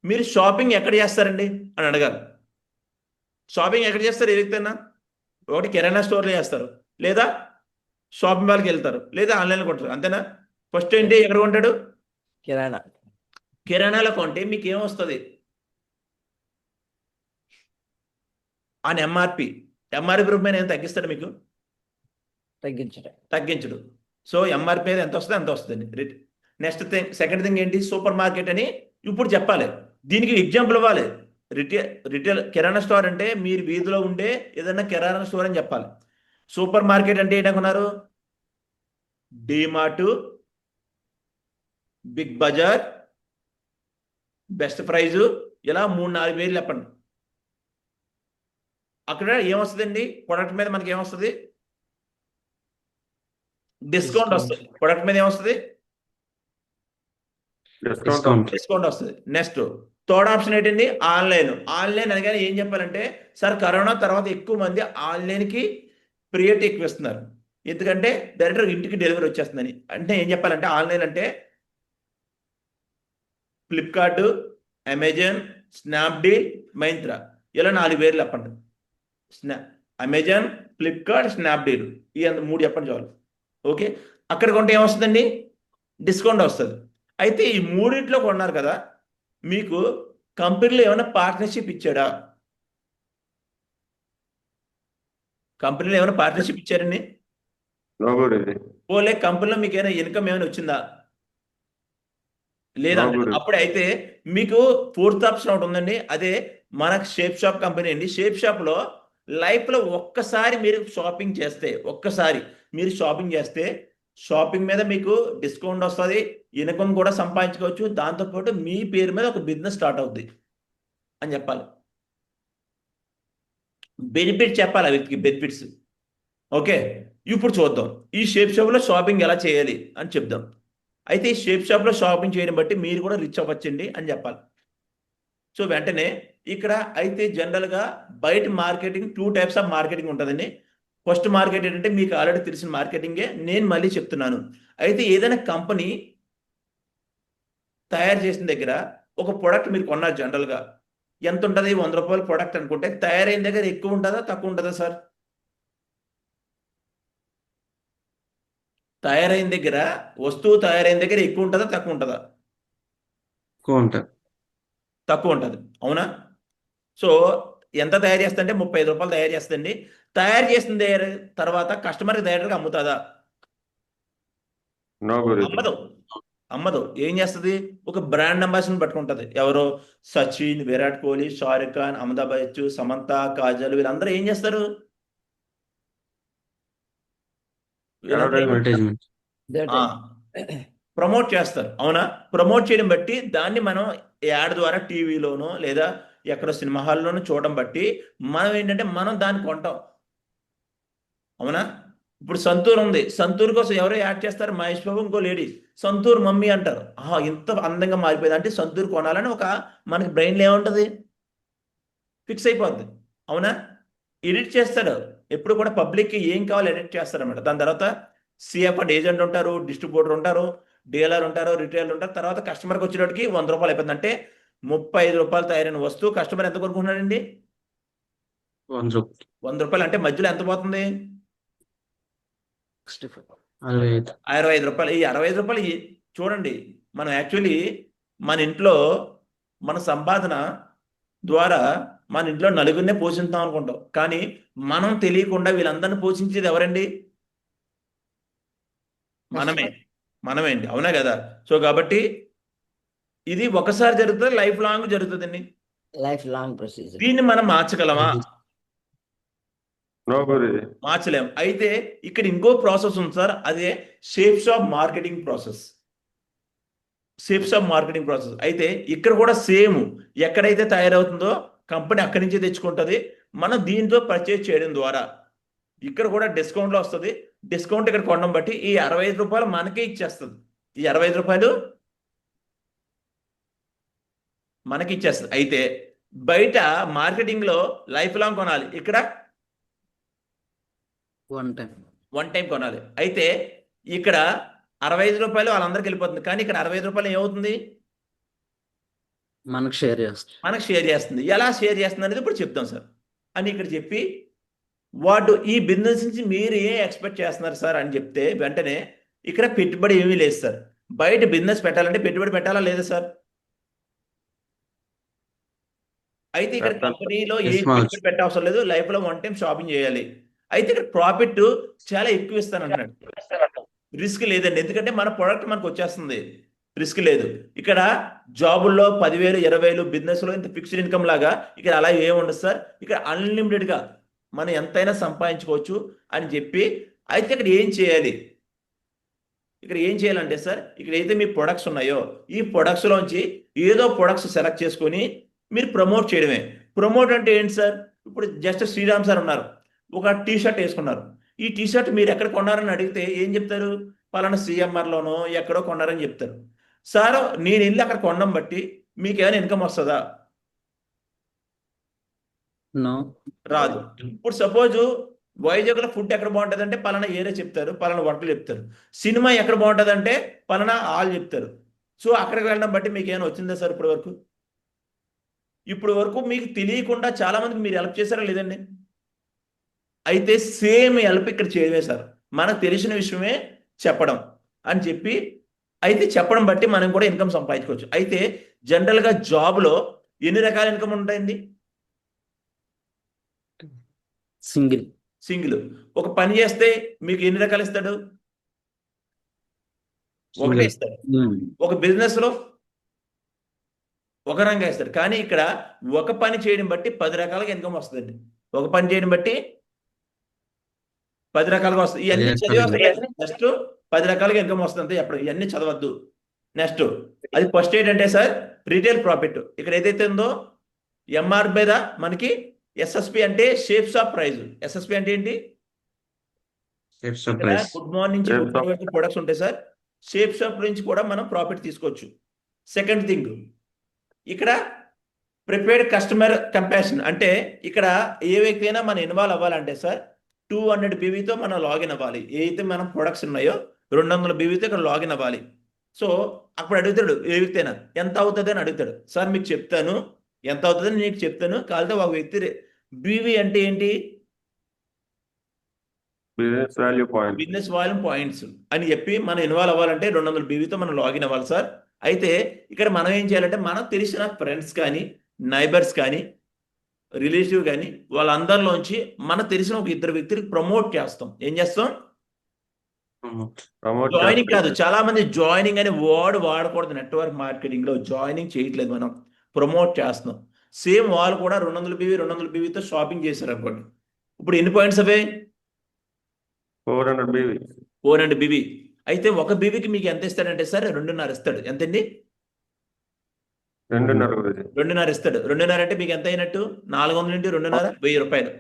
మీరు షాపింగ్ ఎక్కడ చేస్తారండి అని అడగాలి. షాపింగ్ ఎక్కడ చేస్తారు? ఏ వ్యక్తి అయినా ఒకటి కిరాణా స్టోర్లో చేస్తారు, లేదా షాపింగ్ మాల్కి వెళ్తారు, లేదా ఆన్లైన్లో కొంటారు. అంతేనా? ఫస్ట్ ఏంటి ఎక్కడ కొంటాడు? కిరాణా. కిరాణాలో కొంటే మీకు ఏమొస్తుంది? ఆన్ MRP రూపాయలు ఏం తగ్గిస్తాడు మీకు? తగ్గించడు. సో MRP మీద ఎంత వస్తుంది? అంత వస్తుంది. నెక్స్ట్ థింగ్, సెకండ్ థింగ్ ఏంటి? సూపర్ మార్కెట్ అని ఇప్పుడు చెప్పాలి. దీనికి ఎగ్జాంపుల్ ఇవ్వాలి. రిటైల్ కిరాణా స్టోర్ అంటే మీరు వీధిలో ఉండే ఏదైనా కిరాణా స్టోర్ అని చెప్పాలి. సూపర్ మార్కెట్ అంటే ఏంటనుకున్నారు? DMart, Big Bazaar, Best Price, ఇలా 3-4 పేర్లు చెప్పండి. అక్కడ ఏమొస్తుందండి? ప్రొడక్ట్ మీద మనకి ఏమొస్తుంది? డిస్కౌంట్ వస్తుంది. ప్రొడక్ట్ మీద ఏమొస్తుంది? డిస్కౌంట్ వస్తుంది. నెక్స్ట్ థర్డ్ ఆప్షన్ ఏంటండి? ఆన్లైన్. ఆన్లైన్ అనగానే ఏం చెప్పాలంటే సార్ కరోనా తర్వాత ఎక్కువ మంది ఆన్లైన్కి ప్రియారిటీ ఎక్కువ ఇస్తున్నారు. ఎందుకంటే డైరెక్ట్గా ఇంటికి డెలివరీ వచ్చేస్తుందని. అంటే ఏం చెప్పాలంటే ఆన్లైన్ అంటే ఫ్లిప్కార్ట్, అమెజాన్, స్నాప్డీల్, మైంత్రా, ఇలా 4 పేర్లు చెప్పండి. అమెజాన్, ఫ్లిప్కార్ట్, స్నాప్డీల్, ఈ 3 చెప్పండి చాలు. ఓకే, అక్కడ కొంటే ఏమొస్తుందండి? డిస్కౌంట్ వస్తుంది. అయితే ఈ మూడింట్లో కొన్నారు కదా, మీకు కంపెనీలో ఏమైనా పార్ట్నర్షిప్ ఇచ్చాడా? కంపెనీలో ఏమైనా పార్ట్నర్షిప్ ఇచ్చారండి? నో గురూజీ. పోలే కంపెనీలో మీకు ఏమైనా ఇన్కమ్ ఏమైనా వచ్చిందా? లేదా? No, Guru. అప్పుడు అయితే మీకు 4th ఆప్షన్ ఒకటి ఉందండి. అదే మనకు షేప్ షాప్ కంపెనీ అండి. షేప్ షాప్లో లైఫ్లో ఒక్కసారి మీరు షాపింగ్ చేస్తే, షాపింగ్ మీద మీకు డిస్కౌంట్ వస్తుంది, ఇన్కమ్ కూడా సంపాదించుకోవచ్చు, దాంతోపాటు మీ పేరు మీద ఒక బిజినెస్ స్టార్ట్ అవుద్ది అని చెప్పాలి. బెనిఫిట్ చెప్పాలి ఆ వ్యక్తికి, బెనిఫిట్స్. ఓకే, ఇప్పుడు చూద్దాం ఈ షేప్ షాప్లో షాపింగ్ ఎలా చేయాలి అని చెప్దాం. అయితే ఈ షేప్ షాప్లో షాపింగ్ చేయడం బట్టి మీరు కూడా రిచ్ అవ్వచ్చండి అని చెప్పాలి. సో వెంటనే ఇక్కడ అయితే జనరల్గా బయట మార్కెటింగ్ 2 టైప్స్ ఆఫ్ మార్కెటింగ్ ఉంటుందండి. ఫస్ట్ మార్కెట్ ఏంటంటే మీకు ఆల్రెడీ తెలిసిన మార్కెటింగే, నేను మళ్ళీ చెప్తున్నాను. అయితే ఏదైనా కంపెనీ తయారు చేసిన దగ్గర ఒక ప్రొడక్ట్ మీరు కొన్నారు, జనరల్గా ఎంత ఉంటుంది? 100 రూపాయల ప్రొడక్ట్ అనుకుంటే తయారైన దగ్గర ఎక్కువ ఉంటుందా తక్కువ ఉంటుందా సార్? వస్తువు తయారైన దగ్గర ఎక్కువ ఉంటుందా తక్కువ ఉంటుందా? ఎక్కువ ఉంటుంది. తక్కువ ఉంటుంది, అవునా? సో ఎంత తయారు చేస్తుందంటే 35 రూపాయలు తయారు చేస్తుంది. తయారు చేసిన తర్వాత కస్టమర్కి డైరెక్ట్గా అమ్ముతుందా? నో గురూజీ. అమ్మదు. ఏం చేస్తుంది? ఒక బ్రాండ్ అంబాసిడర్ని పట్టుకుంటుంది. ఎవరో సచిన్, విరాట్ కోహ్లీ, షారుఖ్ ఖాన్, అమితాబ్ బచ్చన్, సమంత, కాజల్, వీళ్ళందరూ ఏం చేస్తారు? అడ్వర్టైజ్మెంట్. ప్రమోట్ చేస్తారు, అవునా? ప్రమోట్ చేయడం బట్టి దాన్ని మనం యాడ్ ద్వారా టీవీలోనో లేదా ఎక్కడో సినిమా హాల్లోనూ చూడడం బట్టి మనం ఏంటంటే మనం దాన్ని కొంటాం, అవునా? ఇప్పుడు సంతూర్ ఉంది, సంతూర్ కోసం ఎవరో యాడ్ చేస్తారు? మహేష్ బాబు, ఇంకో లేడీ సంతూర్ మమ్మీ అంటారు. ఇంత అందంగా మారిపోయింది అంటే సంతూర్ కొనాలని ఒక మనకి బ్రెయిన్లో ఏముంటుంది? ఫిక్స్ అయిపోద్ది, అవునా? ఎడిట్ చేస్తాడు ఎప్పుడు కూడా, పబ్లిక్కి ఏం కావాలో ఎడిట్ చేస్తారు అన్నమాట. దాని తర్వాత సిఎఫ్ అండ్ ఏజెంట్ ఉంటారు, డిస్ట్రిబ్యూటర్ ఉంటారు, డీలర్ ఉంటారు, రిటైలర్ ఉంటారు. తర్వాత కస్టమర్కి వచ్చేటప్పటికి 100 రూపాయలు అయిపోతుంది. అంటే 35 రూపాయలు తయారైన వస్తువు కస్టమర్ ఎంత కొనుక్కుంటున్నాడండి? 100 రూపాయలు. 100 రూపాయలు. అంటే మధ్యలో ఎంత పోతుంది? 65. 65 రూపాయలు. ఈ 65 రూపాయలు చూడండి, మనం యాక్చువల్లీ మన ఇంట్లో మన సంపాదన ద్వారా మన ఇంట్లో నలుగురినే పోషిస్తాం అనుకుంటాం, కానీ మనం తెలియకుండా వీళ్ళందరినీ పోషించేది ఎవరండి? మనమే అండి, అవునా కదా? సో కాబట్టి ఇది ఒకసారి జరుగుతుంది, లైఫ్ లాంగ్ జరుగుతుందండి. Life long procedure. దీన్ని మనం మార్చగలమా? నో గురూజీ. మార్చలేం. అయితే ఇక్కడ ఇంకో ప్రాసెస్ ఉంది సార్, అదే షేప్స్ ఆఫ్ మార్కెటింగ్ ప్రాసెస్. అయితే ఇక్కడ కూడా సేమ్, ఎక్కడైతే తయారవుతుందో కంపెనీ అక్కడి నుంచే తెచ్చుకుంటుంది. మనం దీంట్లో పర్చేజ్ చేయడం ద్వారా ఇక్కడ కూడా డిస్కౌంట్లో వస్తుంది. డిస్కౌంట్ ఇక్కడ కొనడం బట్టి ఈ 65 రూపాయలు మనకే ఇచ్చేస్తుంది. ఈ 65 రూపాయలు మనకి ఇచ్చేస్తుంది. అయితే బయట మార్కెటింగ్లో లైఫ్ లాంగ్ కొనాలి, ఇక్కడ వన్ టైం కొనాలి. అయితే ఇక్కడ 65 రూపాయలు వాళ్ళందరికీ వెళ్ళిపోతుంది, కానీ ఇక్కడ 65 రూపాయలు ఏమవుతుంది? మనకు షేర్ చేస్తుంది. ఎలా షేర్ చేస్తుంది అనేది ఇప్పుడు చెప్తాం సార్ అని ఇక్కడ చెప్పి, ఈ బిజినెస్ నుంచి మీరు ఏం ఎక్స్పెక్ట్ చేస్తున్నారు సార్ అని చెప్తే వెంటనే ఇక్కడ పెట్టుబడి ఏమీ లేదు సార్. బయట బిజినెస్ పెట్టాలంటే పెట్టుబడి పెట్టాలా లేదా సార్? అయితే ఇక్కడ కంపెనీలో ఏ పెట్టుబడి పెట్టవసరం లేదు, లైఫ్లో 1 టైం షాపింగ్ చేయాలి. అయితే ఇక్కడ ప్రాఫిట్ చాలా ఎక్కువ ఇస్తాను అన్నాడు. రిస్క్ లేదండి, ఎందుకంటే మన ప్రోడక్ట్ మనకు వచ్చేస్తుంది, రిస్క్ లేదు. ఇక్కడ జాబుల్లో 10,000, 20,000, బిజినెస్లో ఇంత ఫిక్స్డ్ ఇన్కమ్ లాగా ఇక్కడ అలా ఏముండదు సార్. ఇక్కడ అన్లిమిటెడ్గా మనం ఎంతైనా సంపాదించుకోవచ్చు అని చెప్పి, అయితే ఇక్కడ ఏం చేయాలంటే సార్, ఇక్కడ అయితే మీ ప్రొడక్ట్స్ ఉన్నాయో ఈ ప్రొడక్ట్స్లోంచి ఏదో ప్రొడక్ట్స్ సెలెక్ట్ చేసుకొని మీరు ప్రమోట్ చేయడమే. ప్రమోట్ అంటే ఏంటి సార్? ఇప్పుడు జస్ట్ శ్రీరామ్ సార్ ఉన్నారు, ఒక టీ షర్ట్ వేసుకున్నారు. ఈ టీ షర్ట్ మీరు ఎక్కడ కొన్నారని అడిగితే ఏం చెప్తారు? పలానా సిఎంఆర్లోనో ఎక్కడో కొన్నారని చెప్తారు. సార్ నేను వెళ్ళి అక్కడ కొనడం బట్టి మీకు ఏమైనా ఇన్కమ్ వస్తుందా? రాదు. ఇప్పుడు సపోజ్ వైజాగ్లో ఫుడ్ ఎక్కడ బాగుంటుంది అంటే పలానా ఏరియా చెప్తారు, పలానా వంటలు చెప్తారు. సినిమా ఎక్కడ బాగుంటుంది అంటే పలానా హాల్ చెప్తారు. సో అక్కడికి వెళ్ళడం బట్టి మీకు ఏమైనా వచ్చిందా సార్ ఇప్పటి వరకు? ఇప్పుడు వరకు మీకు తెలియకుండా చాలా మందికి మీరు హెల్ప్ చేశారా లేదండి? అయితే సేమ్ హెల్ప్ ఇక్కడ చేయవే సార్. మనకు తెలిసిన విషయమే చెప్పడం అని చెప్పి, అయితే చెప్పడం బట్టి మనం కూడా ఇన్కమ్ సంపాదించుకోవచ్చు. అయితే జనరల్గా జాబ్లో ఎన్ని రకాల ఇన్కమ్ ఉంటాయండి? సింగిల్. సింగిల్. ఒక పని చేస్తే మీకు ఎన్ని రకాలు ఇస్తాడు? ఒకటే ఇస్తాడు. ఒక బిజినెస్ లో ఒక రంగా ఇస్తాడు. కానీ ఇక్కడ ఒక పని చేయడం బట్టి 10 రకాలుగా ఇన్కమ్ వస్తుందండి. ఒక పని చేయడం బట్టి 10 రకాలుగా వస్తుంది. ఇవన్నీ చదివి నెక్స్ట్ 10 రకాలుగా ఇన్కమ్ వస్తుంది అంతే చెప్పడం. ఇవన్నీ చదవద్దు. నెక్స్ట్ అది ఫస్ట్ ఏంటంటే సార్ రీటైల్ ప్రాఫిట్. ఇక్కడ ఏదైతే ఉందో ఎంఆర్ మీద మనకి ఎస్ఎస్పి అంటే షేప్స్ ఆఫ్ ప్రైజ్. ఎస్ఎస్పి అంటే ఏంటి? గుడ్ మార్నింగ్ నుంచి గుడ్ నైట్ వరకు ప్రొడక్ట్స్ ఉంటాయి సార్. షేప్స్ ఆఫ్ నుంచి కూడా మనం ప్రాఫిట్ తీసుకోవచ్చు. సెకండ్ థింగ్ ఇక్కడ ప్రిపేర్డ్ కస్టమర్ కంపాషన్ అంటే ఇక్కడ ఏ వ్యక్తి అయినా మనం ఇన్వాల్వ్ అవ్వాలంటే సార్ 200 BVతో మనం లాగిన్ అవ్వాలి. ఏదైతే మనం ప్రొడక్ట్స్ ఉన్నాయో 200 BVతో ఇక్కడ లాగిన్ అవ్వాలి. సో అప్పుడు అడుగుతాడు ఏ వ్యక్తి అయినా ఎంత అవుతుంది అని అడుగుతాడు. సార్ మీకు చెప్తాను ఎంత అవుతుందని నీకు చెప్తాను. కాకపోతే ఒక వ్యక్తి బీవీ అంటే ఏంటి? Business value point. Business volume points అని చెప్పి మనం ఇన్వాల్వ్ అవ్వాలంటే 200 BVతో మనం లాగిన్ అవ్వాలి సార్. అయితే ఇక్కడ మనం ఏం చేయాలంటే మనకు తెలిసిన ఫ్రెండ్స్ కానీ నైబర్స్ కానీ రిలేటివ్ కానీ వాళ్ళందరిలోంచి మనకు తెలిసిన ఒక 2 వ్యక్తులకు ప్రమోట్ చేస్తాం. ఏం చేస్తాం? జాయినింగ్ కాదు. చాలా మంది జాయినింగ్ అనే వర్డ్ వాడకూడదు. నెట్వర్క్ మార్కెటింగ్ లో జాయినింగ్ చేయట్లేదు, మనం ప్రమోట్ చేస్తున్నాం. సేమ్ వాళ్ళు కూడా 200 BVతో షాపింగ్ చేశారు అనుకోండి. ఇప్పుడు ఎన్ని పాయింట్స్ అవే? 400 BV. 400 BV. అయితే ఒక బీవీకి మీకు ఎంత ఇస్తాడంటే సార్ 2.5 ఇస్తాడు. ఎంతండి? 2.5 గురించి. 2.5 ఇస్తాడు. 2.5 అంటే మీకు ఎంత అయినట్టు? 400 నుండి 2.5 1000 రూపాయలు.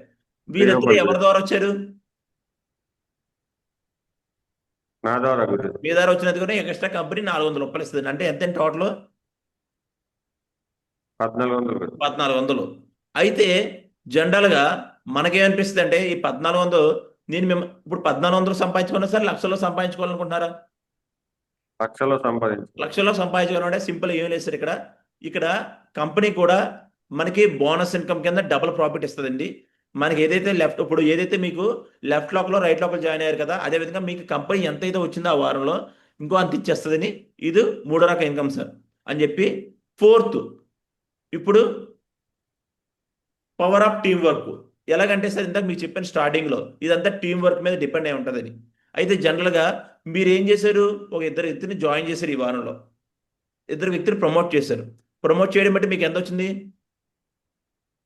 వీళ్ళిద్దరు ఎవరి ద్వారా వచ్చారు? నా ద్వారా గురించి. మీ ద్వారా వచ్చినది కూడా ఎక్స్ట్రా కంపెనీ 400 రూపాయలు ఇస్తుంది. అంటే ఎంత టోటల్? 1400. 1400. అయితే జనరల్గా మనకేమనిపిస్తుంది అంటే ఈ 1400 నేను మేము ఇప్పుడు 1400 సంపాదించుకున్నా సార్ లక్షల్లో సంపాదించుకోవాలనుకుంటున్నారా? లక్షల్లో సంపాదించు. లక్షల్లో సంపాదించుకోవాలంటే సింపుల్ ఏం లేదు సార్. ఇక్కడ కంపెనీ కూడా మనకి బోనస్ ఇన్కమ్ కింద డబుల్ ప్రాఫిట్ ఇస్తుందండి. మనకి ఏదైతే ఇప్పుడు ఏదైతే మీకు లెఫ్ట్ లాక్లో రైట్ లాక్లో జాయిన్ అయ్యారు కదా, అదేవిధంగా మీకు కంపెనీ ఎంత అయితే వచ్చిందో ఆ వారంలో ఇంకో అంత ఇచ్చేస్తుందని. ఇది 3వ రకం ఇన్కమ్ సార్ అని చెప్పి. ఫోర్త్ ఇప్పుడు పవర్ ఆఫ్ టీం వర్క్. ఎలాగంటే సార్ ఇందాక మీకు చెప్పాను స్టార్టింగ్లో ఇదంతా టీం వర్క్ మీద డిపెండ్ అయి ఉంటుందని. అయితే జనరల్గా మీరు ఏం చేశారు? ఒక 2 వ్యక్తిని జాయిన్ చేశారు. ఈ వారంలో 2 వ్యక్తులు ప్రమోట్ చేశారు. ప్రమోట్ చేయడం బట్టి మీకు ఎంత వచ్చింది?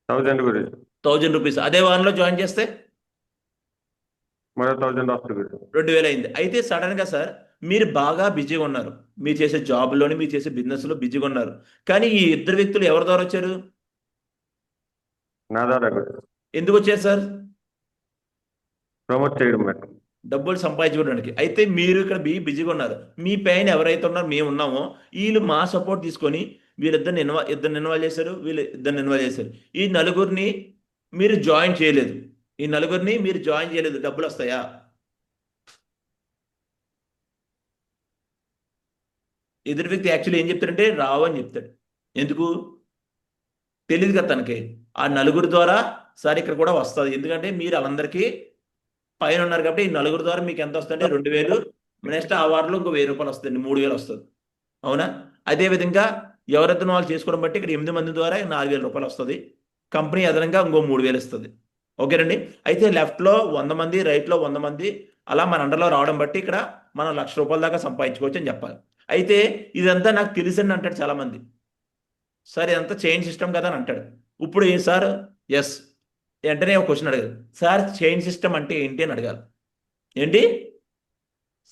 1000 గురించి. 1000 రూపీస్. అదే వారంలో జాయిన్ చేస్తే మరో 1000 వస్తుంది గురించి. 2000 అయింది. అయితే సడన్గా సార్ మీరు బాగా బిజీగా ఉన్నారు. మీరు చేసే జాబ్లోని మీరు చేసే బిజినెస్లో బిజీగా ఉన్నారు. కానీ ఈ 2 వ్యక్తులు ఎవరి ద్వారా వచ్చారు? నా ద్వారా గురించి. ఎందుకు వచ్చారు సార్? ప్రమోట్ చేయడం బట్టి. డబ్బులు సంపాదించుకోవడానికి. అయితే మీరు ఇక్కడ బిజీగా ఉన్నారు. మీ పైన ఎవరైతే ఉన్నారో మేము ఉన్నామో వీళ్ళు మా సపోర్ట్ తీసుకొని వీళ్ళిద్దరిని ఇన్వాల్వ్ చేశారు, వీళ్ళు ఇద్దరిని ఇన్వాల్వ్ చేశారు. ఈ నలుగురిని మీరు జాయిన్ చేయలేదు. డబ్బులు వస్తాయా? ఎదురు వ్యక్తి యాక్చువల్లీ ఏం చెప్తాడంటే రావు అని చెప్తాడు. ఎందుకు తెలియదు కదా తనకి. ఆ నలుగురు ద్వారా సార్ ఇక్కడ కూడా వస్తుంది. ఎందుకంటే మీరు వాళ్ళందరికీ పైన ఉన్నారు కాబట్టి ఈ నలుగురు ద్వారా మీకు ఎంత వస్తుందంటే 2000. నెక్స్ట్ ఆ వారంలో ఇంకో 1000 రూపాయలు వస్తుంది, 3000 వస్తుంది. అవునా? అదేవిధంగా ఎవరైతే వాళ్ళు చేసుకోవడం బట్టి ఇక్కడ 8 మంది ద్వారా 4000 రూపాయలు వస్తుంది. కంపెనీ అదనంగా ఇంకో 3000 ఇస్తుంది. ఓకేనండి? అయితే లెఫ్ట్లో 100 మంది, రైట్లో 100 మంది అలా మన అండర్లో రావడం బట్టి ఇక్కడ మనం 1,00,000 రూపాయల దాకా సంపాదించుకోవచ్చు అని చెప్పాలి. అయితే ఇదంతా నాకు తెలుసని అంటాడు చాలామంది. సార్ ఇదంతా చైన్ సిస్టమ్ కదా అని అంటాడు. ఇప్పుడు ఏం సార్? ఎస్. వెంటనే ఒక క్వశ్చన్ అడగాలి. సార్ చైన్ సిస్టమ్ అంటే ఏంటి అని అడగాలి. ఏంటి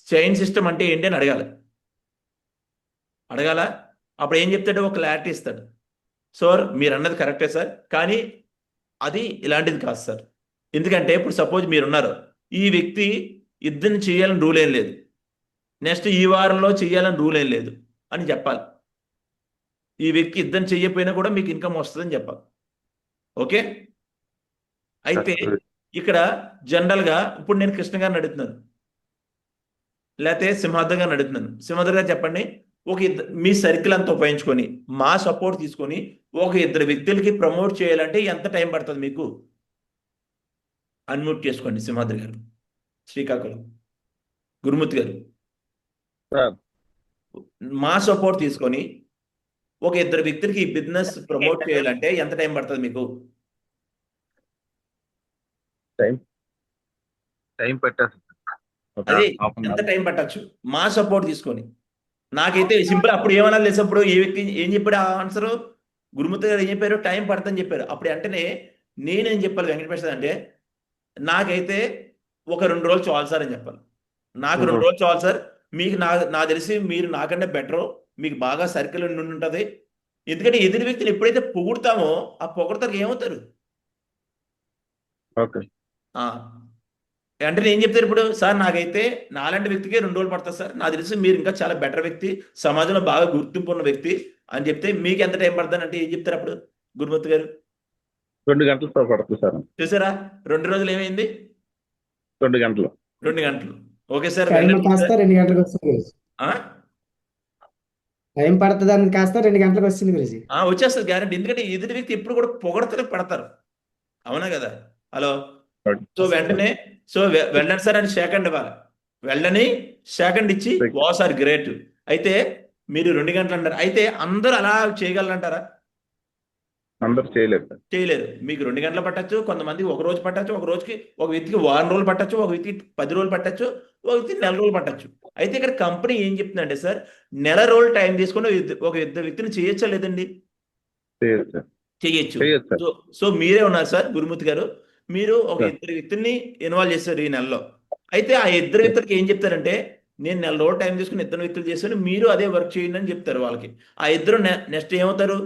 చైన్ సిస్టమ్ అంటే ఏంటి అని అడగాల. అప్పుడు ఏం చెప్తాడు? ఒక క్లారిటీ ఇస్తాడు. సార్ మీరు అన్నది కరెక్టే సార్, కానీ అది ఇలాంటిది కాదు సార్. ఎందుకంటే ఇప్పుడు సపోజ్ మీరున్నారు, ఈ వ్యక్తి ఇద్దరిని చేయాలని రూల్ ఏం లేదు, నెక్స్ట్ ఈ వారంలో చేయాలని రూల్ ఏం లేదు అని చెప్పాలి. ఈ వ్యక్తి ఇద్దరిని చేయకపోయినా కూడా మీకు ఇన్కమ్ వస్తుందని చెప్పాలి. ఓకే? అయితే ఇక్కడ జనరల్ గా ఇప్పుడు నేను కృష్ణ గారిని అడుగుతున్నాను, లేకపోతే సింహాద్రి గారిని అడుగుతున్నాను. సింహాద్రి గారు చెప్పండి, మీ సర్కిల్ అంతా ఉపయోగించుకొని మా సపోర్ట్ తీసుకొని ఒక ఇద్దరు వ్యక్తులకి ప్రమోట్ చేయాలంటే ఎంత టైం పడుతుంది మీకు? అన్మ్యూట్ చేసుకోండి సింహాద్రి గారు. శ్రీకాకుళం గురుమూర్తి గారు, మా సపోర్ట్ తీసుకొని ఒక ఇద్దరు వ్యక్తులకి ఈ బిజినెస్ ప్రమోట్ చేయాలంటే ఎంత టైం పడుతుంది మీకు? టైం పెట్టేసి అదే ఎంత టైం పట్టచ్చు మా సపోర్ట్ తీసుకొని? నాకైతే సింపుల్. అప్పుడు ఏమన్నా లేదు, అప్పుడు ఏ వ్యక్తి ఏం చెప్పాడు ఆన్సర్? గురుమూర్తి గారు ఏం చెప్పారు? టైం పడుతుందని చెప్పారు. అప్పుడు వెంటనే నేనేం చెప్పాలి వెంకటప్రసాద్ అంటే, నాకైతే ఒక 2 రోజులు చాలు సార్ అని చెప్పాలి. నాకు 2 రోజులు చాలు సార్, మీకు నాకు తెలిసి మీరు నాకంటే బెటరు, మీకు బాగా సర్కిల్ ఉండి ఉంటుంది. ఎందుకంటే ఎదుటి వ్యక్తిని ఎప్పుడైతే పొగుడతామో ఆ పొగడతారు ఏమవుతారు? ఓకే. అంటే నేను చెప్తాను ఇప్పుడు, సార్ నాకైతే నాలాంటి వ్యక్తికి 2 రోజులు పడుతుంది సార్, నాకు తెలిసి మీరు ఇంకా చాలా బెటర్ వ్యక్తి, సమాజంలో బాగా గుర్తింపు ఉన్న వ్యక్తి అని చెప్తే మీకు ఎంత టైం పడుతుంది అంటే ఏం చెప్తారు అప్పుడు గురుమూర్తి గారు? 2 గంటలతో పడుతుంది సార్. చూసారా 2 రోజులు ఏమైంది? 2 గంటలు. 2 గంటలు. Okay sir. టైం కాస్త 2 గంటలకు వస్తుంది గురూజీ. టైం పడుతుంది అని కాస్త 2 గంటలకు వస్తుంది గురూజీ. వచ్చేస్తుంది గ్యారెంటీ. ఎందుకంటే ఎదుటి వ్యక్తి ఎప్పుడు కూడా పొగడతలే పడతారు, అవునా కదా? హలో. సో వెంటనే వెళ్ళండి సార్ అని సెకండ్ ఇవ్వాలి. వెళ్ళని సెకండ్ ఇచ్చి వా సార్ గ్రేట్. అయితే మీరు 2 గంటలు అంటారు, అయితే అందరూ అలా చేయగలరంటారా? అందరూ చేయలేరు. మీకు 2 గంటలు పట్టచ్చు, కొంతమందికి 1 రోజు పట్టచ్చు, ఒక రోజుకి ఒక వ్యక్తికి 1 రోజులు పట్టచ్చు, ఒక వ్యక్తికి 10 రోజులు పట్టచ్చు, ఒక వ్యక్తికి 4 రోజులు పట్టచ్చు. అయితే ఇక్కడ కంపెనీ ఏం చెప్తుందంటే సార్, నెల రోజులు టైం తీసుకుని ఒక ఇద్దరు వ్యక్తిని చేయొచ్చా లేదండి? చేయొచ్చు. సో మీరే ఉన్నారు సార్ గురుమూర్తి గారు, మీరు ఒక ఇద్దరు వ్యక్తుల్ని ఇన్వాల్వ్ చేశారు ఈ నెలలో. అయితే ఆ ఇద్దరు వ్యక్తులకి ఏం చెప్తారంటే, నేను నెల రోజులు టైం తీసుకుని ఇద్దరు వ్యక్తులు చేశాను, మీరు అదే వర్క్ చేయండి అని చెప్తారు వాళ్ళకి. ఆ ఇద్దరు నెక్స్ట్ ఏమవుతారు?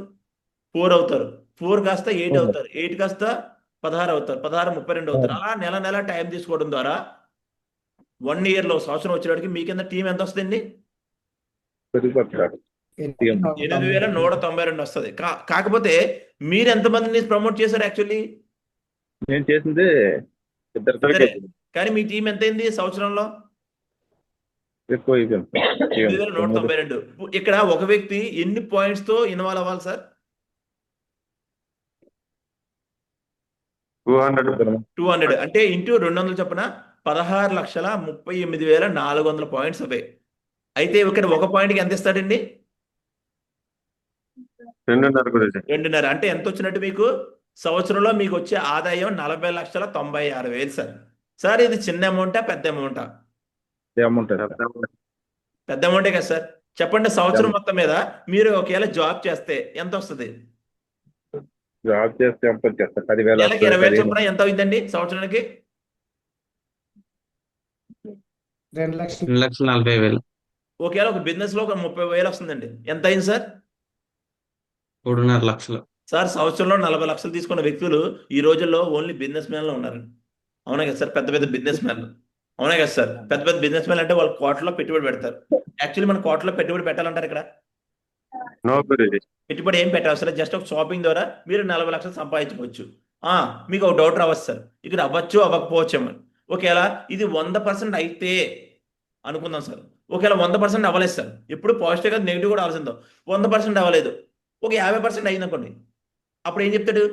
4 అవుతారు. 4 కాస్త 8 అవుతారు. 8 కాస్త 16 అవుతారు. 16 32 అవుతారు. అలా నెల టైం తీసుకోవడం ద్వారా 1 year లో సంవత్సరం వచ్చేటికి మీ కింద టీం ఎంత వస్తుందండి? 8,192 వస్తుంది. కాకపోతే మీరు ఎంతమందిని ప్రమోట్ చేశారు? యాక్చువల్లీ నేను చేసింది కానీ మీ టీం ఎంత అయింది సంవత్సరంలో? ఎక్కువ 8,192. ఇక్కడ ఒక వ్యక్తి ఎన్ని పాయింట్స్ తో ఇన్వాల్వ్ అవ్వాలి సార్? 200 అంటే ఇంటూ 200 చొప్పున 16,38,400 పాయింట్స్ అవే. అయితే ఇక్కడ ఒక పాయింట్కి ఎంత ఇస్తాడండి? 2.5. అంటే ఎంత వచ్చినట్టు మీకు? సంవత్సరంలో మీకు వచ్చే ఆదాయం 40,96,000 సార్. సార్ ఇది చిన్న అమౌంటా పెద్ద అమౌంటా? పెద్ద అమౌంటే కదా సార్. చెప్పండి, సంవత్సరం మొత్తం మీద మీరు ఒకవేళ జాబ్ చేస్తే ఎంత వస్తుంది? జాబ్ చేస్తే నెలకి 20,000 చొప్పున ఎంత అవుతుందండి సంవత్సరానికి? 2,40,000. ఒకవేళ ఒక బిజినెస్ లో ఒక 30,000 వస్తుందండి, ఎంత అయింది సార్? 3.5 లక్షలు. సార్ సంవత్సరంలో 40 లక్షలు తీసుకున్న వ్యక్తులు ఈ రోజుల్లో ఓన్లీ బిజినెస్ మ్యాన్లు ఉన్నారండి, అవునా కదా సార్? పెద్ద పెద్ద బిజినెస్ మ్యాన్లు, అవునా కదా సార్? పెద్ద పెద్ద బిజినెస్ మ్యాన్ అంటే వాళ్ళు కోట్లలో పెట్టుబడి పెడతారు. యాక్చువల్లీ మన కోట్లలో పెట్టుబడి పెట్టాలంటారు ఇక్కడ? పెట్టుబడి ఏం పెట్టాల్సిన, జస్ట్ ఒక షాపింగ్ ద్వారా మీరు 40 లక్షలు సంపాదించుకోవచ్చు. మీకు ఒక డౌట్ రావచ్చు సార్, ఇక్కడ అవ్వచ్చు అవ్వకపోవచ్చేమో. ఒకవేళ ఇది 100% అయితే అనుకుందాం సార్, ఒకవేళ 100% అవ్వలేదు సార్, ఎప్పుడు పాజిటివ్ గా నెగిటివ్ కూడా ఆలోచిద్దాం. 100% అవ్వలేదు, ఒక 50% అయింది అనుకోండి, అప్పుడు ఏం చెప్తాడు?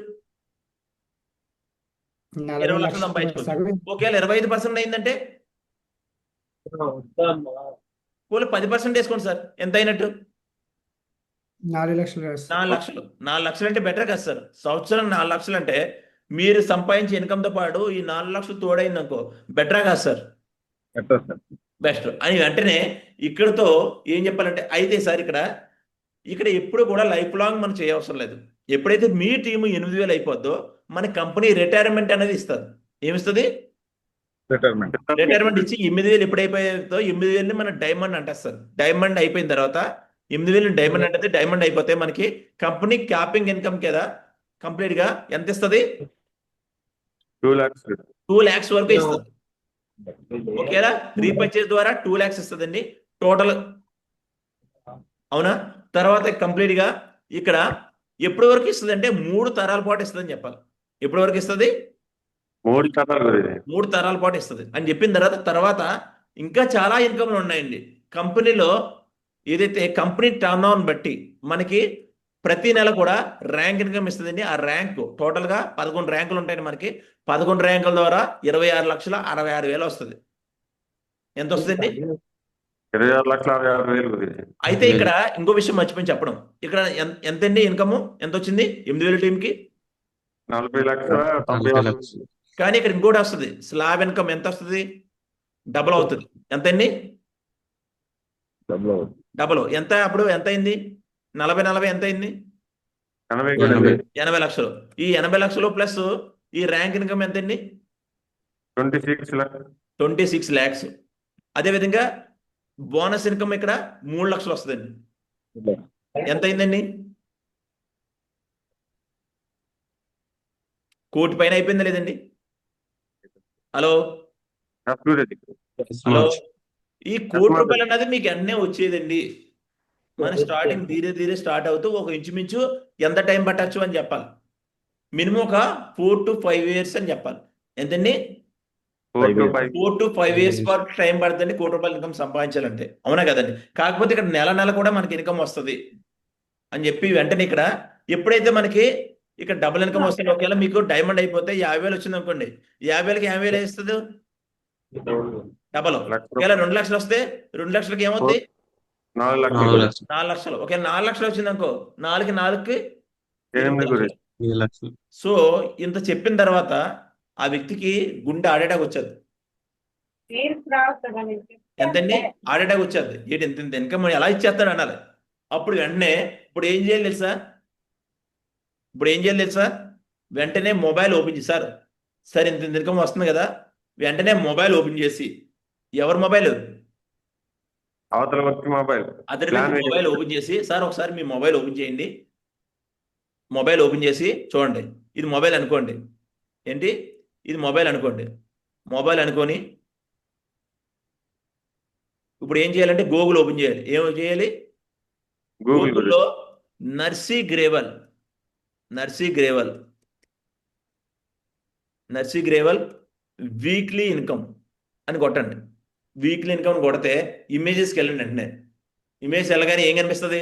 20 లక్షలు సంపాదించుకోవచ్చు. ఒకవేళ 25% అయిందంటే 10% వేసుకోండి సార్, ఎంత అయినట్టు? 4 లక్షలు. 4 లక్షలు. 4 లక్షలు అంటే బెటర్ కదా సార్? సంవత్సరం 4 లక్షలు అంటే మీరు సంపాదించే ఇన్కమ్ తో పాటు ఈ 4 లక్షలు తోడైంది అనుకో, బెటరా కదా సార్? బెస్ట్ అని వెంటనే ఇక్కడతో ఏం చెప్పాలంటే, అయితే సార్ ఇక్కడ ఎప్పుడు కూడా లైఫ్ లాంగ్ మనం చేయవసరం లేదు. ఎప్పుడైతే మీ టీము 8,000 అయిపోద్దో మన కంపెనీ రిటైర్మెంట్ అనేది ఇస్తుంది. ఏమిస్తుంది? రిటైర్మెంట్ ఇచ్చి 8,000 ఎప్పుడైపోతుందో 8,000 మన డైమండ్ అంటేస్తారు. డైమండ్ అయిపోయిన తర్వాత 8,000 డైమండ్ అంటే డైమండ్ అయిపోతే మనకి కంపెనీ క్యాపింగ్ ఇన్కమ్ కదా కంప్లీట్ గా ఎంత ఇస్తుంది? 2 lakhs వరకు ఇస్తుంది. ఓకేనా? రీపర్చేజ్ ద్వారా 2 lakhs ఇస్తుందండి టోటల్, అవునా? తర్వాత కంప్లీట్ గా ఇక్కడ ఎప్పటి వరకు ఇస్తుంది అంటే 3 తరాల పాటు ఇస్తుందని చెప్పాలి. ఎప్పటి వరకు ఇస్తుంది? 3 తరాలు గురుజీ. 3 తరాల పాటు ఇస్తుంది అని చెప్పిన తర్వాత ఇంకా చాలా ఇన్కమ్లు ఉన్నాయండి. కంపెనీలో ఏదైతే కంపెనీ టర్న్ ఓవర్ బట్టి మనకి ప్రతి నెల కూడా ర్యాంక్ ఇన్కమ్ ఇస్తుందండి. ఆ ర్యాంక్ టోటల్గా 11 ర్యాంకులు ఉంటాయండి మనకి. 11 ర్యాంకుల ద్వారా 26,66,000 వస్తుంది. ఎంత వస్తుందండి? 26,66,000 గురుజీ. అయితే ఇక్కడ ఇంకో విషయం మర్చిపోయి చెప్పడం. ఇక్కడ ఎంతండి ఇన్కమ్ ఎంత వచ్చింది 8,000 టీంకి? 40,90,000. కానీ ఇక్కడ ఇంకోటి వస్తుంది, స్లాబ్ ఇన్కమ్ ఎంత వస్తుంది? డబుల్ అవుతుంది. ఎంతండి? డబుల్. ఎంత అప్పుడు ఎంత అయింది? 40 ఎంత అయింది? 80 లక్షలు. ఈ 80 లక్షలు ప్లస్ ఈ ర్యాంక్ ఇన్కమ్ ఎంతండి? 26 lakhs. 26 lakhs. అదేవిధంగా బోనస్ ఇన్కమ్ ఇక్కడ 3 లక్షలు వస్తుందండి. ఎంత అయిందండి? 1 కోటి పైన అయిపోయిందా లేదండి? హలో హలో, ఈ 1 కోటి రూపాయలు అన్నది మీకు అన్నీ వచ్చేదండి. మన స్టార్టింగ్ ధీరే స్టార్ట్ అవుతూ ఒక ఇంచుమించు ఎంత టైం పట్టచ్చు అని చెప్పాలి. మినిమం ఒక 4 to 5 years అని చెప్పాలి. ఎంతండి? 4 to 5 years వరకు టైం పడుతుంది 1 కోటి రూపాయలు ఇన్కమ్ సంపాదించాలంటే. అవునా కదండి? కాకపోతే ఇక్కడ నెల కూడా మనకి ఇన్కమ్ వస్తుంది అని చెప్పి వెంటనే ఇక్కడ ఎప్పుడైతే మనకి ఇక్కడ డబుల్ ఇన్కమ్ వస్తుంది, ఒకవేళ మీకు డైమండ్ అయిపోతే 50,000 వచ్చింది అనుకోండి, 50,000కి 50,000 వేస్తుంది డబల్. ఒకవేళ 2 లక్షలు వస్తే 2 లక్షలకి ఏమవుతుంది? 4 lakhs. 4 లక్షలు. ఒకవేళ 4 లక్షలు వచ్చింది అనుకో, 4కి 8 లక్షలు. సో ఇంత చెప్పిన తర్వాత ఆ వ్యక్తికి గుండె ఆడేటాకు వచ్చేది. ఎంతండి? ఆడేటాకు వచ్చేది. ఏంటి ఇంత ఇన్కమ్ ఎలా ఇచ్చేస్తాడు అనాలి. అప్పుడు వెంటనే ఇప్పుడు ఏం చేయాలి తెలుసా? వెంటనే మొబైల్ ఓపెన్ చేసి సార్ ఇంత ఇన్కమ్ వస్తుంది కదా, వెంటనే మొబైల్ ఓపెన్ చేసి, ఎవరి మొబైల్? అవతల వ్యక్తి మొబైల్. మొబైల్ ఓపెన్ చేసి, సార్ ఒకసారి మీ మొబైల్ ఓపెన్ చేయండి. మొబైల్ ఓపెన్ చేసి చూడండి, ఇది మొబైల్ అనుకోండి. ఏంటి? ఇది మొబైల్ అనుకోండి. మొబైల్ అనుకొని ఇప్పుడు ఏం చేయాలంటే గూగుల్ ఓపెన్ చేయాలి. ఏం చేయాలి? గూగుల్లో నర్సీ గ్రేవల్ వీక్లీ ఇన్కమ్ అని కొట్టండి. వీక్లీ ఇన్కమ్ కొడితే ఇమేజెస్కి వెళ్ళండి. వెంటనే ఇమేజ్ వెళ్ళగానే ఏం కనిపిస్తుంది?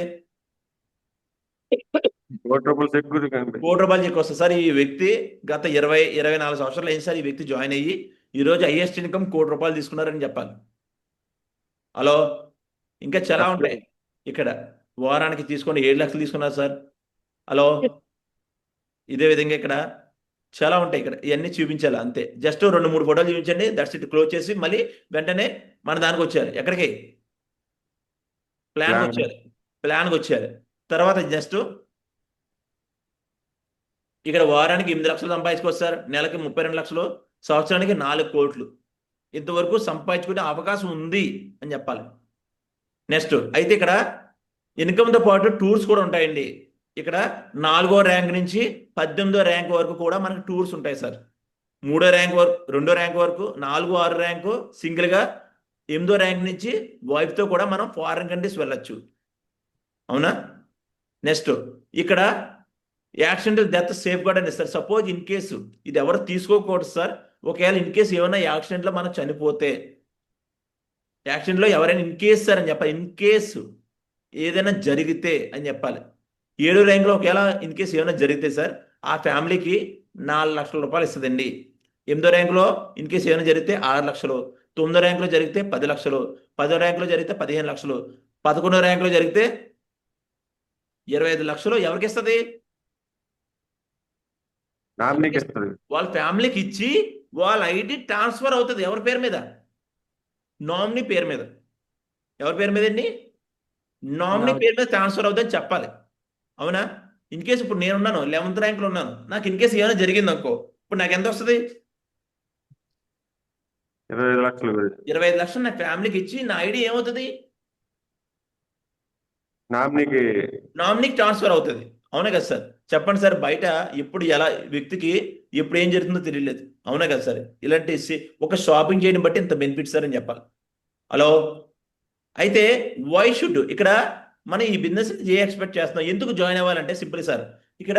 1 కోటి చెక్ వస్తుంది. సార్ ఈ వ్యక్తి గత 24 సంవత్సరాలు అయింది సార్ ఈ వ్యక్తి జాయిన్ అయ్యి ఈరోజు హైయెస్ట్ ఇన్కమ్ 1 కోటి తీసుకున్నారని చెప్పాలి. హలో, ఇంకా చాలా ఉంటాయి. ఇక్కడ వారానికి తీసుకొని 7 లక్షలు తీసుకున్నారు సార్. హలో, ఇదే విధంగా ఇక్కడ చాలా ఉంటాయి. ఇక్కడ ఇవన్నీ చూపించాలి అంతే. జస్ట్ 2-3 ఫోటోలు చూపించండి, దట్స్ ఇట్. క్లోజ్ చేసి మళ్ళీ వెంటనే మన దానికి వచ్చారు. ఎక్కడికి? ప్లాన్కి వచ్చారు. తర్వాత జస్ట్ ఇక్కడ వారానికి 8 లక్షలు సంపాదించుకోవచ్చు సార్, నెలకి 32 లక్షలు, సంవత్సరానికి 4 కోట్లు ఇంతవరకు సంపాదించుకునే అవకాశం ఉంది అని చెప్పాలి. నెక్స్ట్ అయితే ఇక్కడ ఇన్కమ్తో పాటు టూర్స్ కూడా ఉంటాయండి. ఇక్కడ 4వ ర్యాంక్ నుంచి 18వ ర్యాంక్ వరకు కూడా మనకి టూర్స్ ఉంటాయి సార్. 3వ ర్యాంక్ వరకు, 2వ ర్యాంక్ వరకు, 4, 6 ర్యాంకు సింగిల్గా, 8వ ర్యాంక్ నుంచి వైఫ్తో కూడా మనం ఫారిన్ కంట్రీస్ వెళ్ళొచ్చు. అవునా? నెక్స్ట్ ఇక్కడ యాక్సిడెంటల్ డెత్ సేఫ్ గార్డ్ అని ఇస్తారు. సపోజ్ ఇన్ కేసు ఇది ఎవరు తీసుకోకూడదు సార్. ఒకవేళ ఇన్ కేసు ఏమైనా యాక్సిడెంట్లో మనం చనిపోతే, యాక్సిడెంట్లో ఎవరైనా ఇన్ కేసు సార్ అని చెప్పాలి. ఇన్ కేసు ఏదైనా జరిగితే అని చెప్పాలి. 7వ ర్యాంక్లో ఒకవేళ ఇన్ కేసు ఏమైనా జరిగితే సార్ ఆ ఫ్యామిలీకి 4 లక్షల రూపాయలు ఇస్తుందండి. 8వ ర్యాంక్లో ఇన్ కేసు ఏమైనా జరిగితే 6 లక్షలు, 9వ ర్యాంక్లో జరిగితే 10 లక్షలు, 10వ ర్యాంక్లో జరిగితే 15 లక్షలు, 11వ ర్యాంక్లో జరిగితే 25 లక్షలు ఎవరికి ఇస్తుంది? వాళ్ళ ఫ్యామిలీకి ఇచ్చి వాళ్ళ ఐడి ట్రాన్స్ఫర్ అవుతుంది. ఎవరి పేరు మీద? నామినీ పేరు మీద. ఎవరి పేరు మీద అండి? నామినీ పేరు మీద ట్రాన్స్ఫర్ అవుతుందని చెప్పాలి. అవునా? ఇన్ కేసు ఇప్పుడు నేనున్నాను 11th ర్యాంక్లో ఉన్నాను, నాకు ఇన్ కేసు ఏమైనా జరిగింది అనుకో, ఇప్పుడు నాకు ఎంత వస్తుంది? 25 లక్షలు. 25 లక్షలు నా ఫ్యామిలీకి ఇచ్చి నా ఐడి ఏమవుతుంది? నామినీకి ట్రాన్స్ఫర్ అవుతుంది. అవునా కదా సార్? చెప్పండి సార్, బయట ఎప్పుడు ఎలా వ్యక్తికి ఎప్పుడు ఏం జరుగుతుందో తెలియలేదు. అవునా కదా సార్? ఇలాంటి ఒక షాపింగ్ చేయడం బట్టి ఇంత బెనిఫిట్ సార్ అని చెప్పాలి. హలో, అయితే వై షుడ్ ఇక్కడ మనం ఈ బిజినెస్ ఏ ఎక్స్పెక్ట్ చేస్తున్నాం, ఎందుకు జాయిన్ అవ్వాలంటే సింపుల్ సార్, ఇక్కడ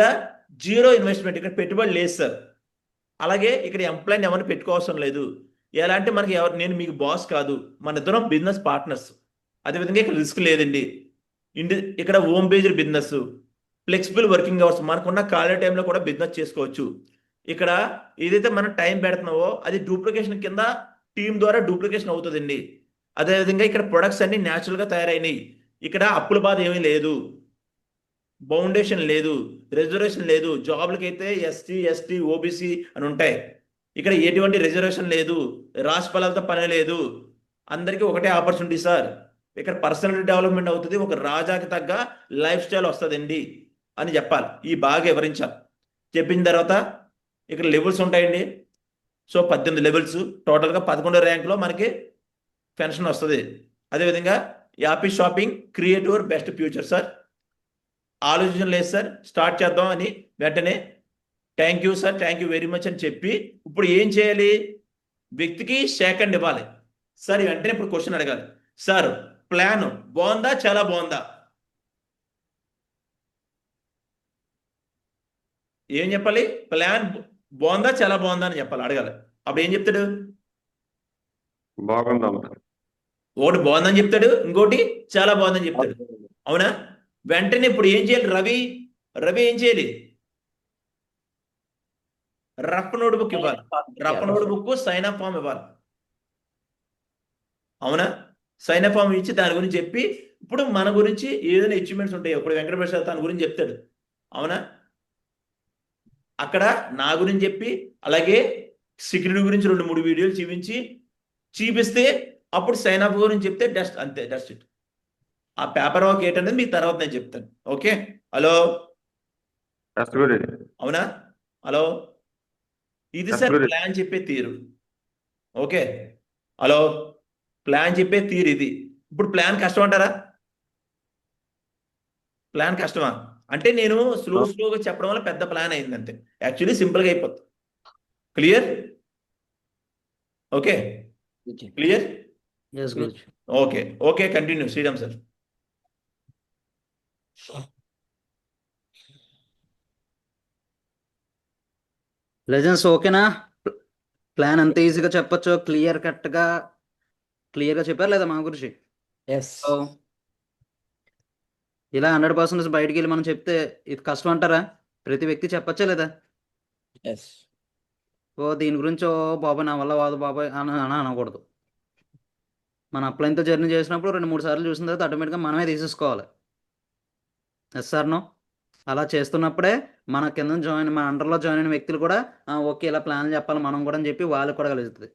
0 ఇన్వెస్ట్మెంట్, ఇక్కడ పెట్టుబడి లేదు సార్. అలాగే ఇక్కడ ఎంప్లాయీని ఎవరిని పెట్టుకోవసరం లేదు. ఎలా అంటే మనకి ఎవరు, నేను మీకు బాస్ కాదు, మన ఇద్దరం బిజినెస్ పార్ట్నర్స్. అదేవిధంగా ఇక్కడ రిస్క్ లేదండి. ఇక్కడ home based business, flexible working hours, మనకున్న ఖాళీ టైంలో కూడా బిజినెస్ చేసుకోవచ్చు. ఇక్కడ ఏదైతే మనం టైం పెడుతున్నావో అది డూప్లికేషన్ కింద టీం ద్వారా డూప్లికేషన్ అవుతుందండి. అదేవిధంగా ఇక్కడ ప్రొడక్ట్స్ అన్ని న్యాచురల్గా తయారైనాయి. ఇక్కడ అప్పుల బాధ ఏమీ లేదు, బౌండేషన్ లేదు, రిజర్వేషన్ లేదు. జాబ్లకైతే ఎస్టీ, ఎస్టీ, ఓబీసీ అని ఉంటాయి. ఇక్కడ ఎటువంటి రిజర్వేషన్ లేదు, రాసి ఫలాలతో పని లేదు, అందరికీ ఒకటే ఆపర్చునిటీ సార్. ఇక్కడ పర్సనల్ డెవలప్మెంట్ అవుతుంది, ఒక రాజాకి తగ్గ లైఫ్ స్టైల్ వస్తుందండి అని చెప్పాలి. ఈ బాగా వివరించాలి. చెప్పిన తర్వాత ఇక్కడ లెవెల్స్ ఉంటాయండి. సో 18 లెవెల్స్, టోటల్గా 11 ర్యాంక్లో మనకి పెన్షన్ వస్తుంది. అదేవిధంగా happy shopping, create your best future sir. ఆలోచన లేదు సార్, స్టార్ట్ చేద్దాం అని వెంటనే thank you sir, thank you very much అని చెప్పి ఇప్పుడు ఏం చేయాలి, వ్యక్తికి సెకండ్ ఇవ్వాలి సార్. వెంటనే ఇప్పుడు క్వశ్చన్ అడగాలి, సార్ ప్లాన్ బాగుందా, చాలా బాగుందా? ఏం చెప్పాలి, ప్లాన్ బాగుందా, చాలా బాగుందా అని చెప్పాలి, అడగాలి. అప్పుడు ఏం చెప్తాడు, బాగుందమ్మా. ఒకటి బాగుందని చెప్తాడు, ఇంకోటి చాలా బాగుందని చెప్తాడు. అవునా? వెంటనే ఇప్పుడు ఏం చేయాలి, రవి ఏం చేయాలి, రఫ్ నోట్బుక్ ఇవ్వాలి. Rough notebook sign up form ఇవ్వాలి. అవునా? సైన్ అప్ ఫామ్ ఇచ్చి దాని గురించి చెప్పి ఇప్పుడు మన గురించి ఏదైనా అచీవ్మెంట్స్ ఉంటాయో ఇప్పుడు వెంకటప్రసాద్ తన గురించి చెప్తాడు. అవునా? అక్కడ నా గురించి చెప్పి అలాగే సెక్యూరిటీ గురించి 2-3 వీడియోలు చూపిస్తే అప్పుడు సైన్ అప్ గురించి చెప్తే అంతే, డస్ట్ ఇట్. ఆ పేపర్ వర్క్ ఏంటనేది మీకు తర్వాత నేను చెప్తాను. ఓకే? హలో, అవునా? హలో, ఇది సార్ ప్లాన్ చెప్పే తీరు. ఓకే? హలో, ప్లాన్ చెప్పే తీరు ఇది. ఇప్పుడు ప్లాన్ కష్టం అంటారా? ప్లాన్ కష్టమా అంటే నేను స్లోగా చెప్పడం వల్ల పెద్ద ప్లాన్ అయింది అంతే. యాక్చువల్లీ సింపుల్గా అయిపోతుంది. Clear? Okay, clear? Okay, okay, continue Sriram sir. Legends ఓకేనా? ప్లాన్ అంత ఈజీగా చెప్పొచ్చు, క్లియర్ గా చెప్పారు లేదా మా గురించి? ఎస్. ఇలా 100% బయటికి వెళ్ళి మనం చెప్తే ఇది కష్టం అంటారా? ప్రతి వ్యక్తి చెప్పచ్చా లేదా? ఎస్. దీని గురించి బాబాయ్ నా వల్ల కాదు బాబాయ్ అని అనకూడదు. మన అప్లైన్తో జర్నీ చేసినప్పుడు 2-3 సార్లు చూసిన తర్వాత ఆటోమేటిక్గా మనమే తీసేసుకోవాలి. Yes sir no? అలా చేస్తున్నప్పుడే మన కింద మన అండర్లో జాయిన్ అయిన వ్యక్తులు కూడా ఓకే ఇలా ప్లాన్ చెప్పాలి మనం కూడా అని చెప్పి వాళ్ళకి కూడా కలుగుతుంది.